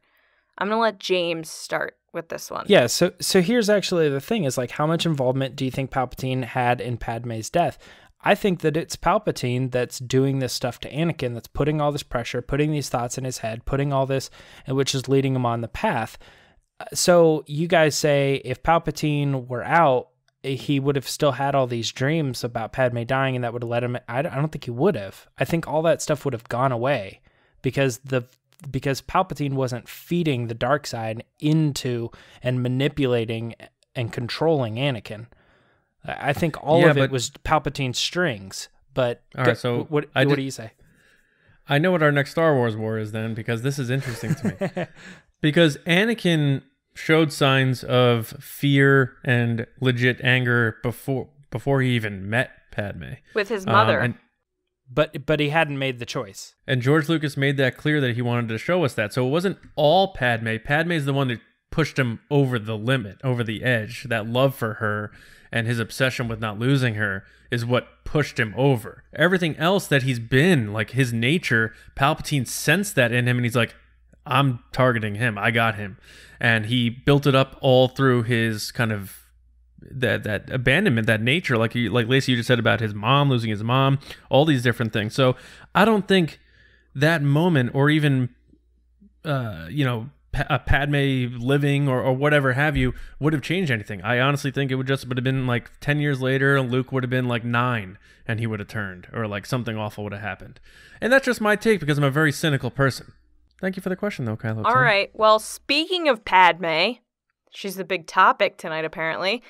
I'm going to let James start with this one. Yeah. So here's actually the thing is, like, how much involvement do you think Palpatine had in Padme's death? I think that it's Palpatine that's doing this stuff to Anakin, that's putting all this pressure, putting these thoughts in his head, putting all this, which is leading him on the path. So you guys say if Palpatine were out, he would have still had all these dreams about Padme dying, and that would have led him. I don't think he would have. I think all that stuff would have gone away because Palpatine wasn't feeding the dark side into and manipulating and controlling Anakin. I think all of it was Palpatine's strings, but all right, so what do you say? I know what our next Star Wars war is then, because this is interesting to me. Because Anakin showed signs of fear and legit anger before he even met Padme. With his mother. But he hadn't made the choice. And George Lucas made that clear that he wanted to show us that. So it wasn't all Padme. Padme's the one that pushed him over the limit, over the edge. That love for her and his obsession with not losing her is what pushed him over. Everything else that he's been, like his nature, Palpatine sensed that in him, and he's like, I'm targeting him. I got him. And he built it up all through his kind of that abandonment, that nature, like Lacey, you just said about his mom, losing his mom, all these different things. So I don't think that moment, or even Padme living or whatever have you, would have changed anything. I honestly think it would have been like 10 years later, and Luke would have been like 9 and he would have turned, or like something awful would have happened. And that's just my take, because I'm a very cynical person. Thank you for the question though, Kylo. All right. Well, speaking of Padme, she's the big topic tonight apparently.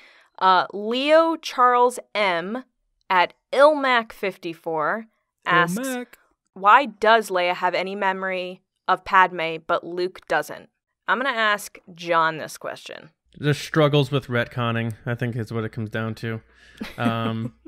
Leo Charles M at Ilmac54 asks, why does Leia have any memory of Padme but Luke doesn't? I'm going to ask John this question. The struggles with retconning, I think, is what it comes down to.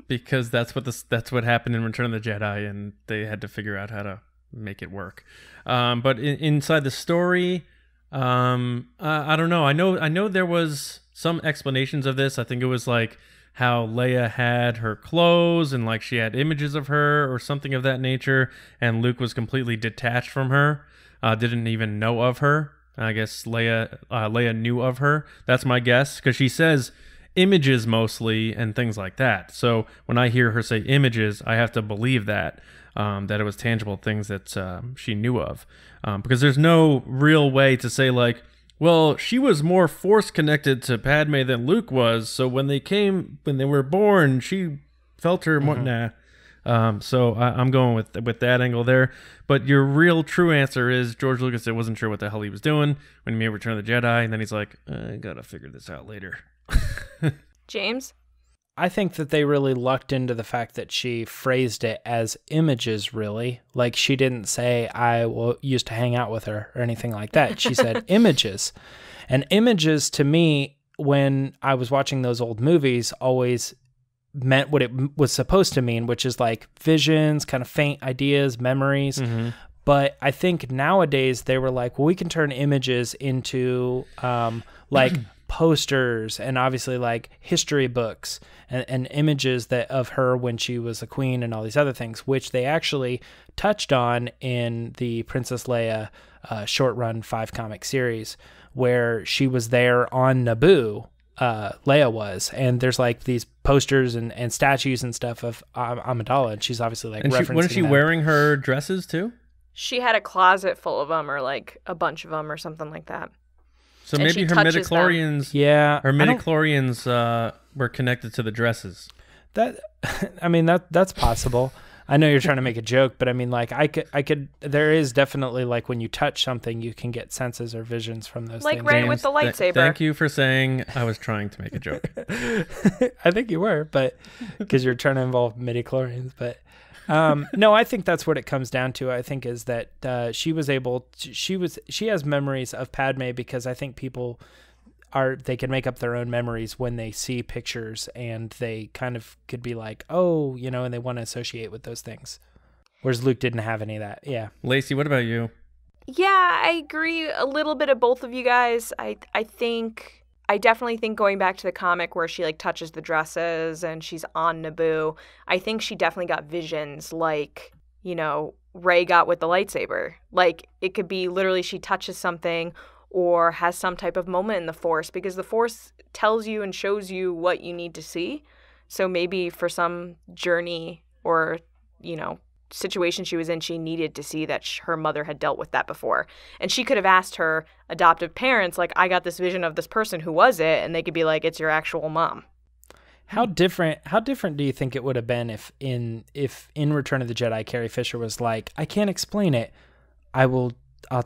Because that's what happened in Return of the Jedi, and they had to figure out how to make it work. But inside the story, I don't know. I know there was some explanations of this. I think it was like how Leia had her clothes and like she had images of her or something of that nature, and Luke was completely detached from her, didn't even know of her. I guess Leia knew of her. That's my guess, because she says images mostly and things like that. So when I hear her say images, I have to believe that it was tangible things that she knew of, because there's no real way to say like, well, she was more force connected to Padme than Luke was. So when they were born, she felt her more. Nah. So I'm going with that angle there. But your real true answer is George Lucas wasn't sure what the hell he was doing when he made Return of the Jedi, and then he's like, I gotta figure this out later. James? I think that they really lucked into the fact that she phrased it as images, really. Like, she didn't say, used to hang out with her or anything like that. She said images. And images, to me, when I was watching those old movies, always meant what it was supposed to mean, which is like visions, kind of faint ideas, memories. Mm-hmm. But I think nowadays they were like, well, we can turn images into like posters and obviously like history books and images of her when she was a queen and all these other things, which they actually touched on in the Princess Leia short run 5-comic series, where she was there on Naboo. Leia was, and there's like these posters and statues and stuff of Amidala, and she's obviously like referencing wasn't she that. wearing her dresses too? She had a closet full of them, or like a bunch of them, or something like that. So And maybe she her touches them. midichlorians, her midichlorians were connected to the dresses. That's possible. I know you're trying to make a joke, but I mean, like, I could. There is definitely, like, when you touch something, you can get senses or visions from those like things. Like Ren James, with the lightsaber. Thank you for saying I was trying to make a joke. I think you were, but because you're trying to involve midichlorians. But no, I think that's what it comes down to. I think is that she has memories of Padme, because I think people they can make up their own memories when they see pictures, and they kind of could be like, oh, and they want to associate with those things. Whereas Luke didn't have any of that. Yeah. Lacey, what about you? Yeah, I agree a little bit of both of you guys. I definitely think going back to the comic where she like touches the dresses and she's on Naboo, I think she definitely got visions like, Rey got with the lightsaber. Like, it could be literally she touches something or has some type of moment in the Force, because the Force tells you and shows you what you need to see. So maybe for some journey or, situation she was in, she needed to see that her mother had dealt with that before. And she could have asked her adoptive parents, like, I got this vision of this person, who was it? And they could be like, it's your actual mom. How different do you think it would have been if in Return of the Jedi, Carrie Fisher was like, I can't explain it. I'll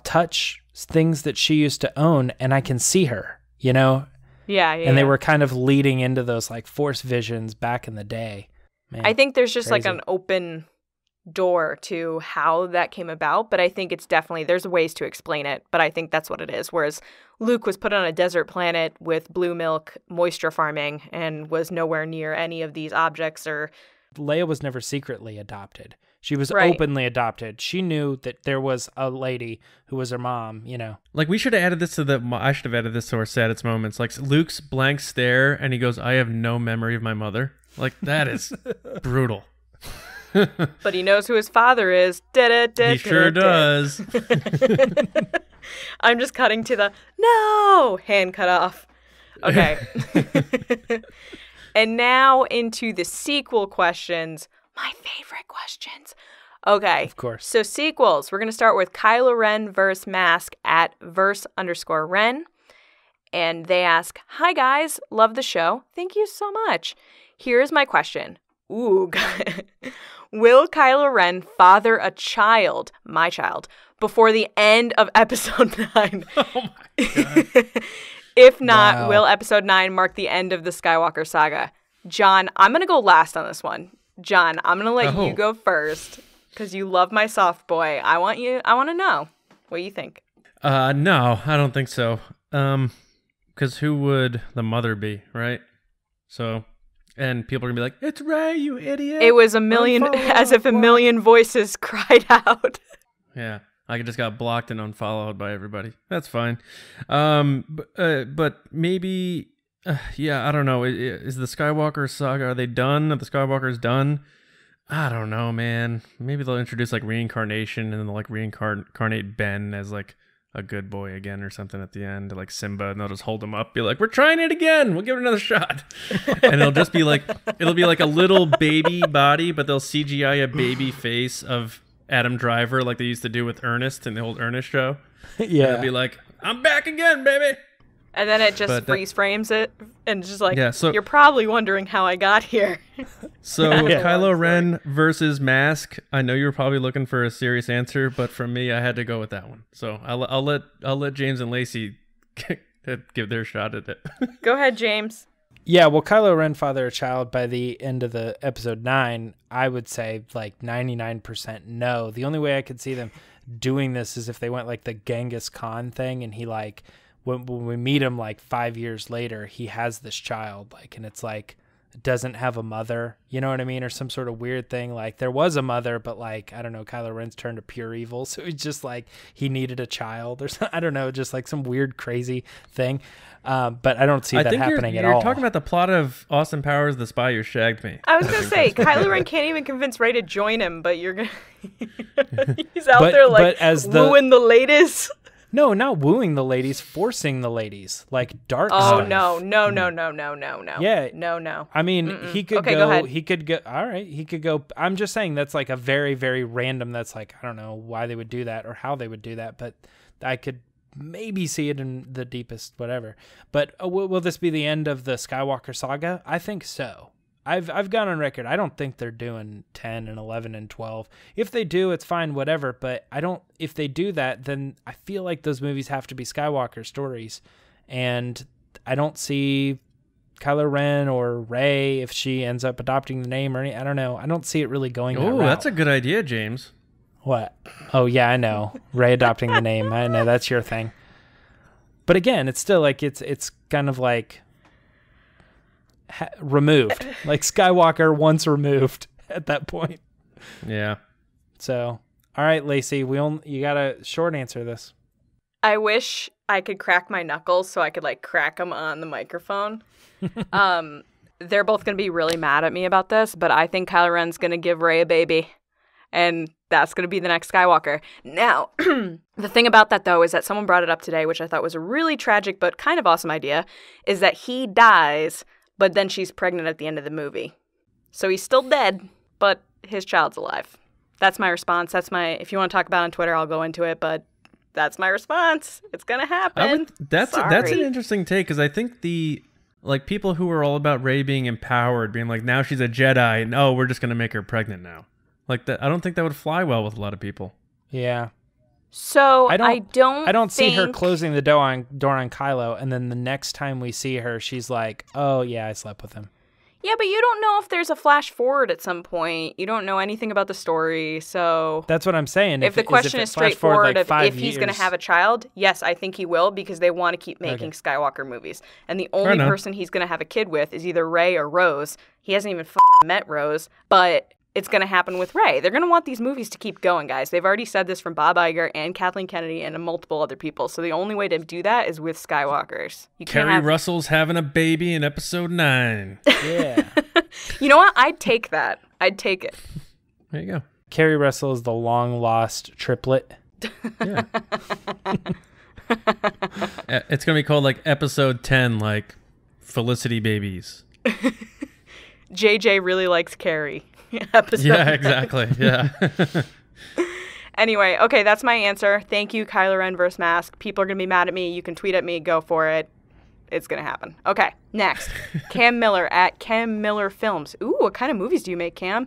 touch things that she used to own and I can see her, Yeah. And they were kind of leading into those like Force visions back in the day. Man, I think there's just crazy. like an open door to how that came about, but I think it's definitely, there's ways to explain it, but I think that's what it is. Whereas Luke was put on a desert planet with blue milk moisture farming and was nowhere near any of these objects. Or Leia was never secretly adopted. She was openly adopted. She knew that there was a lady who was her mom, Like, we should have added this I should have added this to our saddest moments. Like, Luke's blank stare and he goes, I have no memory of my mother. Like, that is brutal. But he knows who his father is. He sure does. I'm just cutting to the no hand cut off. Okay. And now into the sequel questions. My favorite questions. Okay. Of course. So sequels. We're going to start with Kylo Ren versus Mask at verse_Ren. And they ask, hi guys, love the show. Thank you so much. Here's my question. Ooh. Will Kylo Ren father a child, my child, before the end of episode 9? Oh my God. If not, will episode 9 mark the end of the Skywalker saga? John, I'm going to go last on this one. John, I'm going to let you go first because you love my soft boy. I want to know. What do you think? No, I don't think so. Because who would the mother be, right? So, and people are going to be like, it's Rey, you idiot. It was a million, as if a million voices cried out. Yeah. I just got blocked and unfollowed by everybody. That's fine. But maybe Yeah, I don't know. Is the Skywalker saga, are they done? Are the Skywalkers done? I don't know, man. Maybe they'll introduce like reincarnation and they'll like reincarnate Ben as like a good boy again or something at the end, like Simba, and they'll just hold him up, be like, we're trying it again, we'll give it another shot. And it'll just be like, it'll be like a little baby body, but they'll CGI a baby face of Adam Driver like they used to do with Ernest in the old Ernest show. Yeah. And it'll be like, I'm back again, baby. And then it just freeze frames it and just like, yeah, so, you're probably wondering how I got here. So Kylo Ren versus Mask. I know you were probably looking for a serious answer, but for me, I had to go with that one. So I'll let James and Lacey give their shot at it. Go ahead, James. Yeah, well, Kylo Ren father a child by the end of the episode 9, I would say like 99% no. The only way I could see them doing this is if they went like the Genghis Khan thing, and he like, when we meet him like 5 years later, he has this child, like, and it's like, it doesn't have a mother, you know what I mean? Or some sort of weird thing. Like there was a mother, but like, I don't know, Kylo Ren's turned to pure evil. So it's just like, he needed a child or something. I don't know, just like some weird, crazy thing. But I don't see that happening at all. You're talking about the plot of Austin Powers, The Spy Who Shagged Me. I was going to say, Kylo Ren can't even convince Rey to join him, but you're going to... He's out there like wooing the ladies. No, not wooing the ladies, forcing the ladies, like dark stuff. stuff. No. Yeah. No. I mean, he could go go, ahead. he could go, all right, he could go. I'm just saying that's like a very, very random, that's like, I don't know why they would do that or how they would do that, but I could maybe see it in the deepest whatever. But will this be the end of the Skywalker saga? I think so. I've gone on record. I don't think they're doing 10 and 11 and 12. If they do, it's fine, whatever. But if they do that, then I feel like those movies have to be Skywalker stories. And I don't see Kylo Ren or Rey, if she ends up adopting the name or I don't know. I don't see it really going that route. Oh, that's a good idea, James. What? Oh, yeah, I know. Rey adopting the name. I know that's your thing. But again, it's still like, it's kind of like... removed, like Skywalker once removed at that point. Yeah. So, all right, Lacey, you got a short answer this. I wish I could crack my knuckles so I could like crack them on the microphone. They're both going to be really mad at me about this, but I think Kylo Ren's going to give Rey a baby, and that's going to be the next Skywalker. Now, the thing about that, though, is that someone brought it up today, which I thought was a really tragic but kind of awesome idea, is that he dies, but then she's pregnant at the end of the movie. So he's still dead, but his child's alive. That's my response. If you want to talk about it on Twitter, I'll go into it, but that's my response. It's going to happen. That's an interesting take, because I think people who are all about Rey being empowered, being like, now she's a Jedi, and we're just going to make her pregnant now. Like that, I don't think that would fly well with a lot of people. Yeah. So I don't see her closing the door on Kylo, and then the next time we see her, she's like, "Oh yeah, I slept with him." Yeah, but you don't know if there's a flash forward at some point. You don't know anything about the story, so that's what I'm saying. If the question is straightforward, like if he's going to have a child, yes, I think he will, because they want to keep making Skywalker movies, and the only person he's going to have a kid with is either Rey or Rose. He hasn't even met Rose, but it's going to happen with Rey. They're going to want these movies to keep going, guys. They've already said this from Bob Iger and Kathleen Kennedy and multiple other people. So the only way to do that is with Skywalkers. Kerry Russell's having a baby in episode 9. Yeah. You know what? I'd take that. I'd take it. There you go. Kerry Russell is the long-lost triplet. Yeah. It's going to be called like episode 10, like Felicity Babies. JJ really likes Carrie. Episode. Yeah, exactly. Yeah. Anyway, okay, that's my answer. Thank you, Kylo Ren versus Mask. People are going to be mad at me. You can tweet at me. Go for it. It's going to happen. Okay, next. Cam Miller at Cam Miller Films. Ooh, what kind of movies do you make, Cam?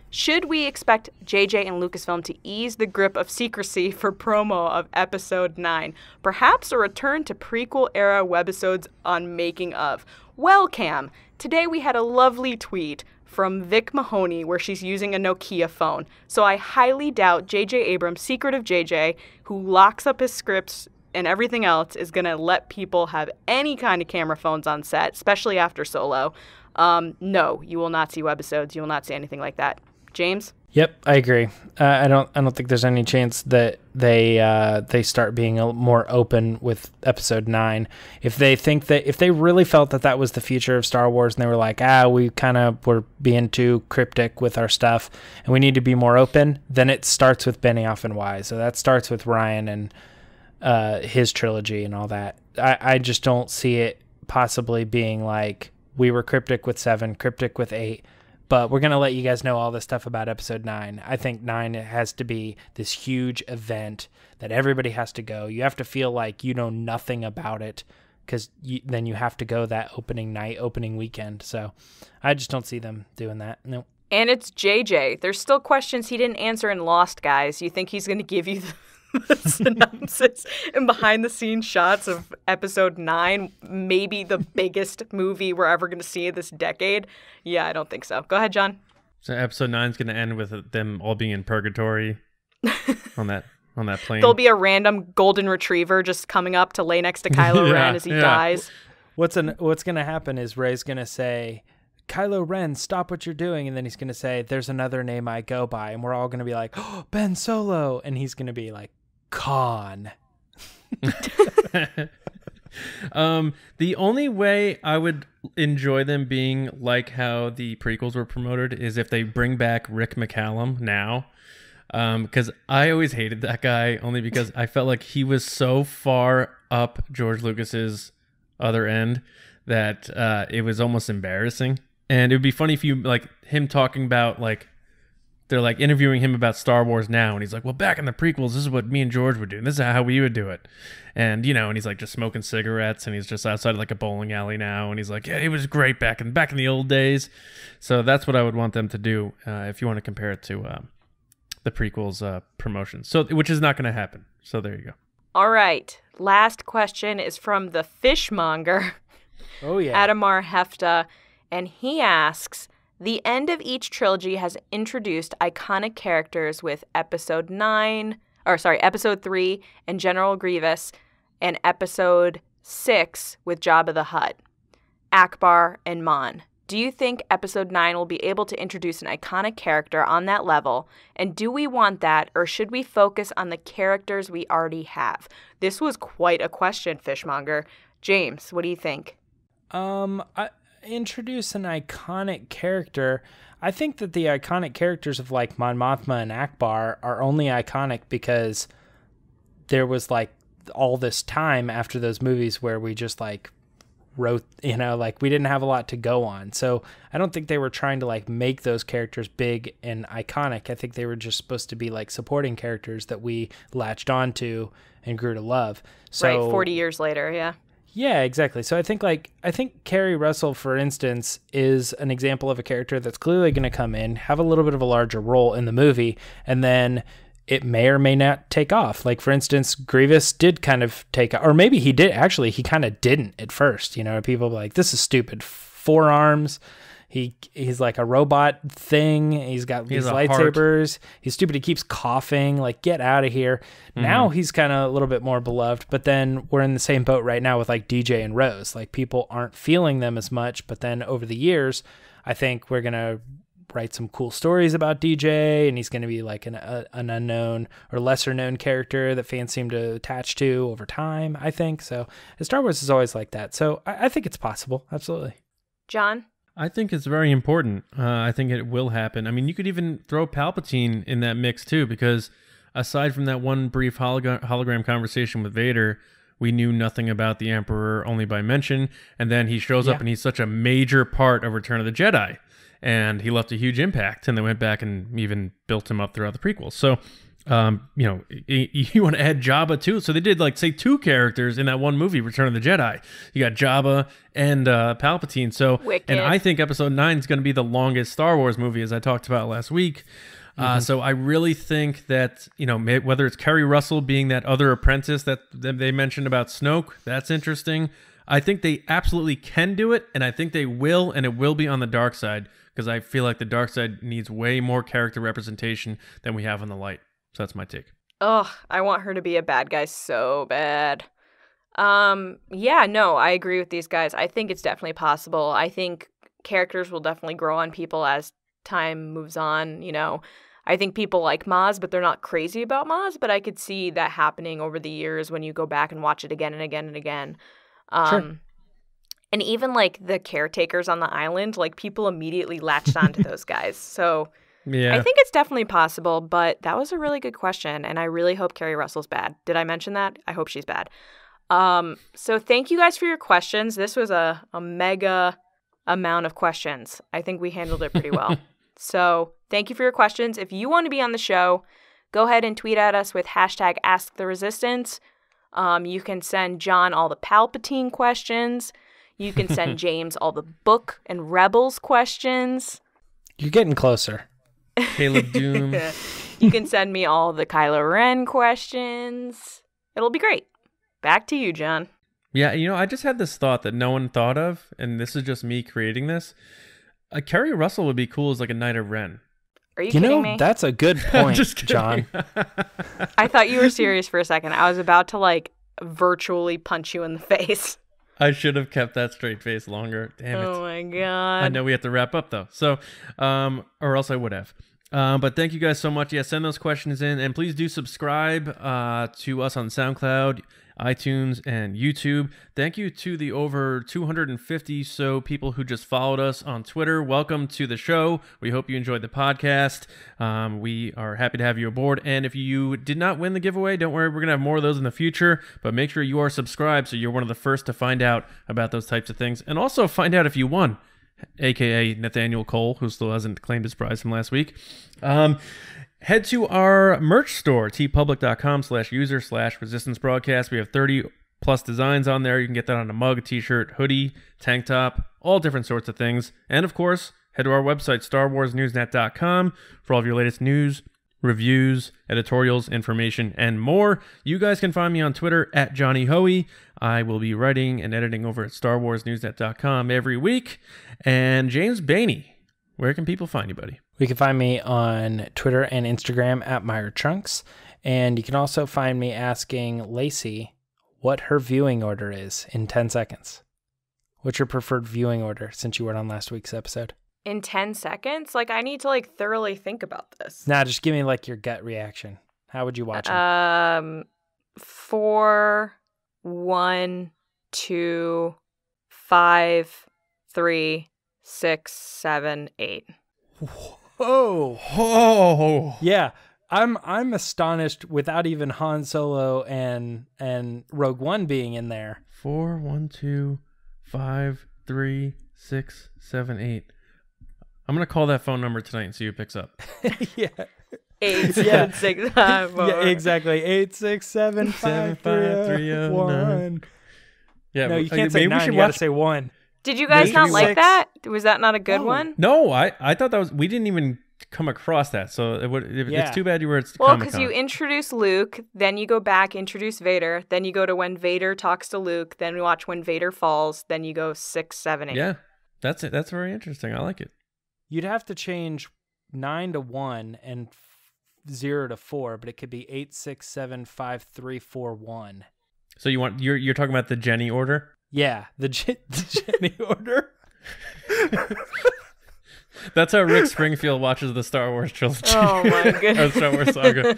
Should we expect JJ and Lucasfilm to ease the grip of secrecy for promo of Episode 9? Perhaps a return to prequel-era webisodes on making of? Well, Cam, today we had a lovely tweet from Vic Mahoney where she's using a Nokia phone. So I highly doubt J.J. Abrams, Secretive JJ, who locks up his scripts and everything else, is going to let people have any kind of camera phones on set, especially after Solo. No, you will not see webisodes. You will not see anything like that. James? Yep, I agree. I don't think there's any chance that they start being more open with Episode 9. If they really felt that was the future of Star Wars, and they were like, we kind of were being too cryptic with our stuff, and we need to be more open, then it starts with Benioff and Weiss. So that starts with Ryan and his trilogy and all that. I just don't see it possibly being like, we were cryptic with 7, cryptic with 8. But we're going to let you guys know all this stuff about Episode 9. I think 9 has to be this huge event that everybody has to go. You have to feel like you know nothing about it, because then you have to go that opening night, opening weekend. So I just don't see them doing that. No. And it's JJ. There's still questions he didn't answer in Lost, guys. You think he's going to give you the synopsis and behind-the-scenes shots of Episode 9, maybe the biggest movie we're ever going to see this decade? Yeah, I don't think so. Go ahead, John. So Episode 9 is going to end with them all being in purgatory on that plane. There'll be a random golden retriever just coming up to lay next to Kylo Ren as he dies. What's going to happen is Rey's going to say, Kylo Ren, stop what you're doing. And then he's going to say, there's another name I go by. And we're all going to be like, oh, Ben Solo. And he's going to be like, Khan. The only way I would enjoy them being like how the prequels were promoted is if they bring back Rick McCallum now. Because I always hated that guy, only because I felt like he was so far up George Lucas's other end that it was almost embarrassing. And it would be funny if you like him talking about like, they're like interviewing him about Star Wars now, and he's like, well, back in the prequels, this is what me and George would do, and this is how we would do it. And, and he's like just smoking cigarettes, and he's just outside of like a bowling alley now, and he's like, yeah, it was great back in the old days. So that's what I would want them to do if you want to compare it to the prequels promotion. So, which is not going to happen. So there you go. All right. Last question is from the fishmonger. Oh, yeah. Adamar Hefta, and he asks, the end of each trilogy has introduced iconic characters with Episode 3 and General Grievous, and Episode 6 with Jabba the Hutt, Akbar, and Mon. Do you think Episode 9 will be able to introduce an iconic character on that level? And do we want that, or should we focus on the characters we already have? This was quite a question, Fishmonger. James, what do you think? Introduce an iconic character. I think that the iconic characters of like Mon Mothma and Akbar are only iconic because there was like all this time after those movies where we just like wrote, like we didn't have a lot to go on. So I don't think they were trying to like make those characters big and iconic. I think they were just supposed to be like supporting characters that we latched onto and grew to love. So, right, 40 years later, yeah. Yeah, exactly. So I think Kerry Russell, for instance, is an example of a character that's clearly going to come in, have a little bit of a larger role in the movie, and then it may or may not take off. Like, for instance, Grievous did kind of take off, or maybe he did. Actually, he kind of didn't at first. People were like, this is stupid. 4 arms. He's like a robot thing. He's got these lightsabers. He's stupid. He keeps coughing. Like, get out of here. Mm-hmm. Now he's kind of a little bit more beloved. But then we're in the same boat right now with like DJ and Rose. Like, people aren't feeling them as much. But then over the years, I think we're gonna write some cool stories about DJ, and he's gonna be like an unknown or lesser known character that fans seem to attach to over time. I think so. Star Wars is always like that. So I think it's possible. Absolutely. John? I think it's very important. I think it will happen. I mean, you could even throw Palpatine in that mix too, because aside from that one brief hologram conversation with Vader, we knew nothing about the Emperor only by mention. And then he shows up and he's such a major part of Return of the Jedi. And he left a huge impact. And they went back and even built him up throughout the prequels. So, you want to add Jabba too. So they did like, say, 2 characters in that one movie, Return of the Jedi. You got Jabba and Palpatine. So, Wicked. And I think Episode 9 is going to be the longest Star Wars movie, as I talked about last week. So I really think that, whether it's Kerry Russell being that other apprentice that they mentioned about Snoke, that's interesting. I think they absolutely can do it, and I think they will, and it will be on the dark side, because I feel like the dark side needs way more character representation than we have on the light. So that's my take. Ugh, I want her to be a bad guy so bad. I agree with these guys. I think it's definitely possible. I think characters will definitely grow on people as time moves on, I think people like Maz, but they're not crazy about Maz. But I could see that happening over the years when you go back and watch it again and again and again. Sure. And even like the caretakers on the island, like people immediately latched onto those guys. So Yeah. I think it's definitely possible, but that was a really good question. And I really hope Carrie Russell's bad. Did I mention that? I hope she's bad. So thank you guys for your questions. This was a mega amount of questions. I think we handled it pretty well. So thank you for your questions. If you want to be on the show, go ahead and tweet at us with hashtag AskTheResistance. You can send John all the Palpatine questions. You can send James all the book and Rebels questions. You're getting closer. Caleb Doom. You can send me all the Kylo Ren questions. It'll be great. Back to you, John. Yeah, I just had this thought that no one thought of, and this is just me creating this. Carrie Russell would be cool as like a Knight of Ren. Are you kidding me? That's a good point, Just kidding. John. I thought you were serious for a second. I was about to like virtually punch you in the face. I should have kept that straight face longer. Damn it. Oh my God. I know we have to wrap up though. So, or else I would have. But thank you guys so much. Yeah, send those questions in, and please do subscribe to us on SoundCloud, iTunes, and YouTube. Thank you to the over 250 so people who just followed us on Twitter. Welcome to the show. We hope you enjoyed the podcast. We are happy to have you aboard. And if you did not win the giveaway, don't worry, we're going to have more of those in the future. But make sure you are subscribed so you're one of the first to find out about those types of things. And also find out if you won, aka Nathaniel Cole, who still hasn't claimed his prize from last week. Head to our merch store, tpublic.com/user/resistance broadcast. We have 30 plus designs on there. You can get that on a mug, t-shirt, hoodie, tank top, all different sorts of things. And of course, head to our website, starwarsnewsnet.com, for all of your latest news, reviews, editorials, information, and more. You guys can find me on Twitter at Johnny Hoey. I will be writing and editing over at starwarsnewsnet.com every week. And James Bainey, where can people find you, buddy? You can find me on Twitter and Instagram at MyerTrunks. And you can also find me asking Lacey what her viewing order is in 10 seconds. What's your preferred viewing order since you weren't on last week's episode? In 10 seconds? Like, I need to, like, thoroughly think about this. Nah, just give me, like, your gut reaction. How would you watch it? 4, 1, 2, 5, 3, 6, 7, 8. Oh. Yeah. I'm astonished without even Han Solo and Rogue One being in there. 4, 1, 2, 5, 3, 6, 7, 8. I'm gonna call that phone number tonight and see who picks up. Yeah. 8, 7, 6, 5, 4. Yeah, exactly. 8, 6, 7, 5, 3, 1. Yeah. No, you can't say 9. You gotta say 1. Did you guys not like that? Was that not a good one? No, I thought that was. We didn't even come across that, so it's too bad you were at Well, Comic-Con. because you introduce Luke, then you go back, introduce Vader, then you go to when Vader talks to Luke, then we watch when Vader falls, then you go 6, 7, 8. Yeah, that's it. That's very interesting. I like it. You'd have to change 9 to 1 and 0 to 4, but it could be 8, 6, 7, 5, 3, 4, 1. So you're talking about the Jenny order? Yeah, the Jenny order. That's how Rick Springfield watches the Star Wars trilogy. Oh my goodness. Or Star Wars saga.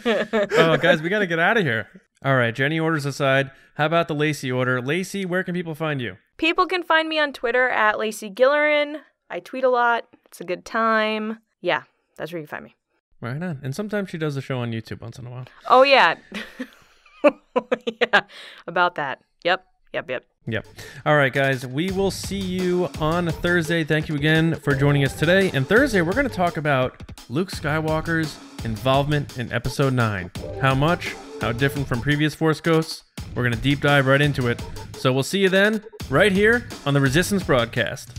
Oh, guys, we got to get out of here. All right, Jenny orders aside. How about the Lacey order? Lacey, where can people find you? People can find me on Twitter at Lacey Gillerin. I tweet a lot. It's a good time. Yeah, that's where you can find me. Right on. And sometimes she does a show on YouTube once in a while. Oh, yeah. Yeah, about that. Yep. Yep. All right, guys, we will see you on Thursday. Thank you again for joining us today. And Thursday, we're going to talk about Luke Skywalker's involvement in Episode 9. How much? How different from previous Force Ghosts? We're going to deep dive right into it. So we'll see you then, right here on the Resistance Broadcast.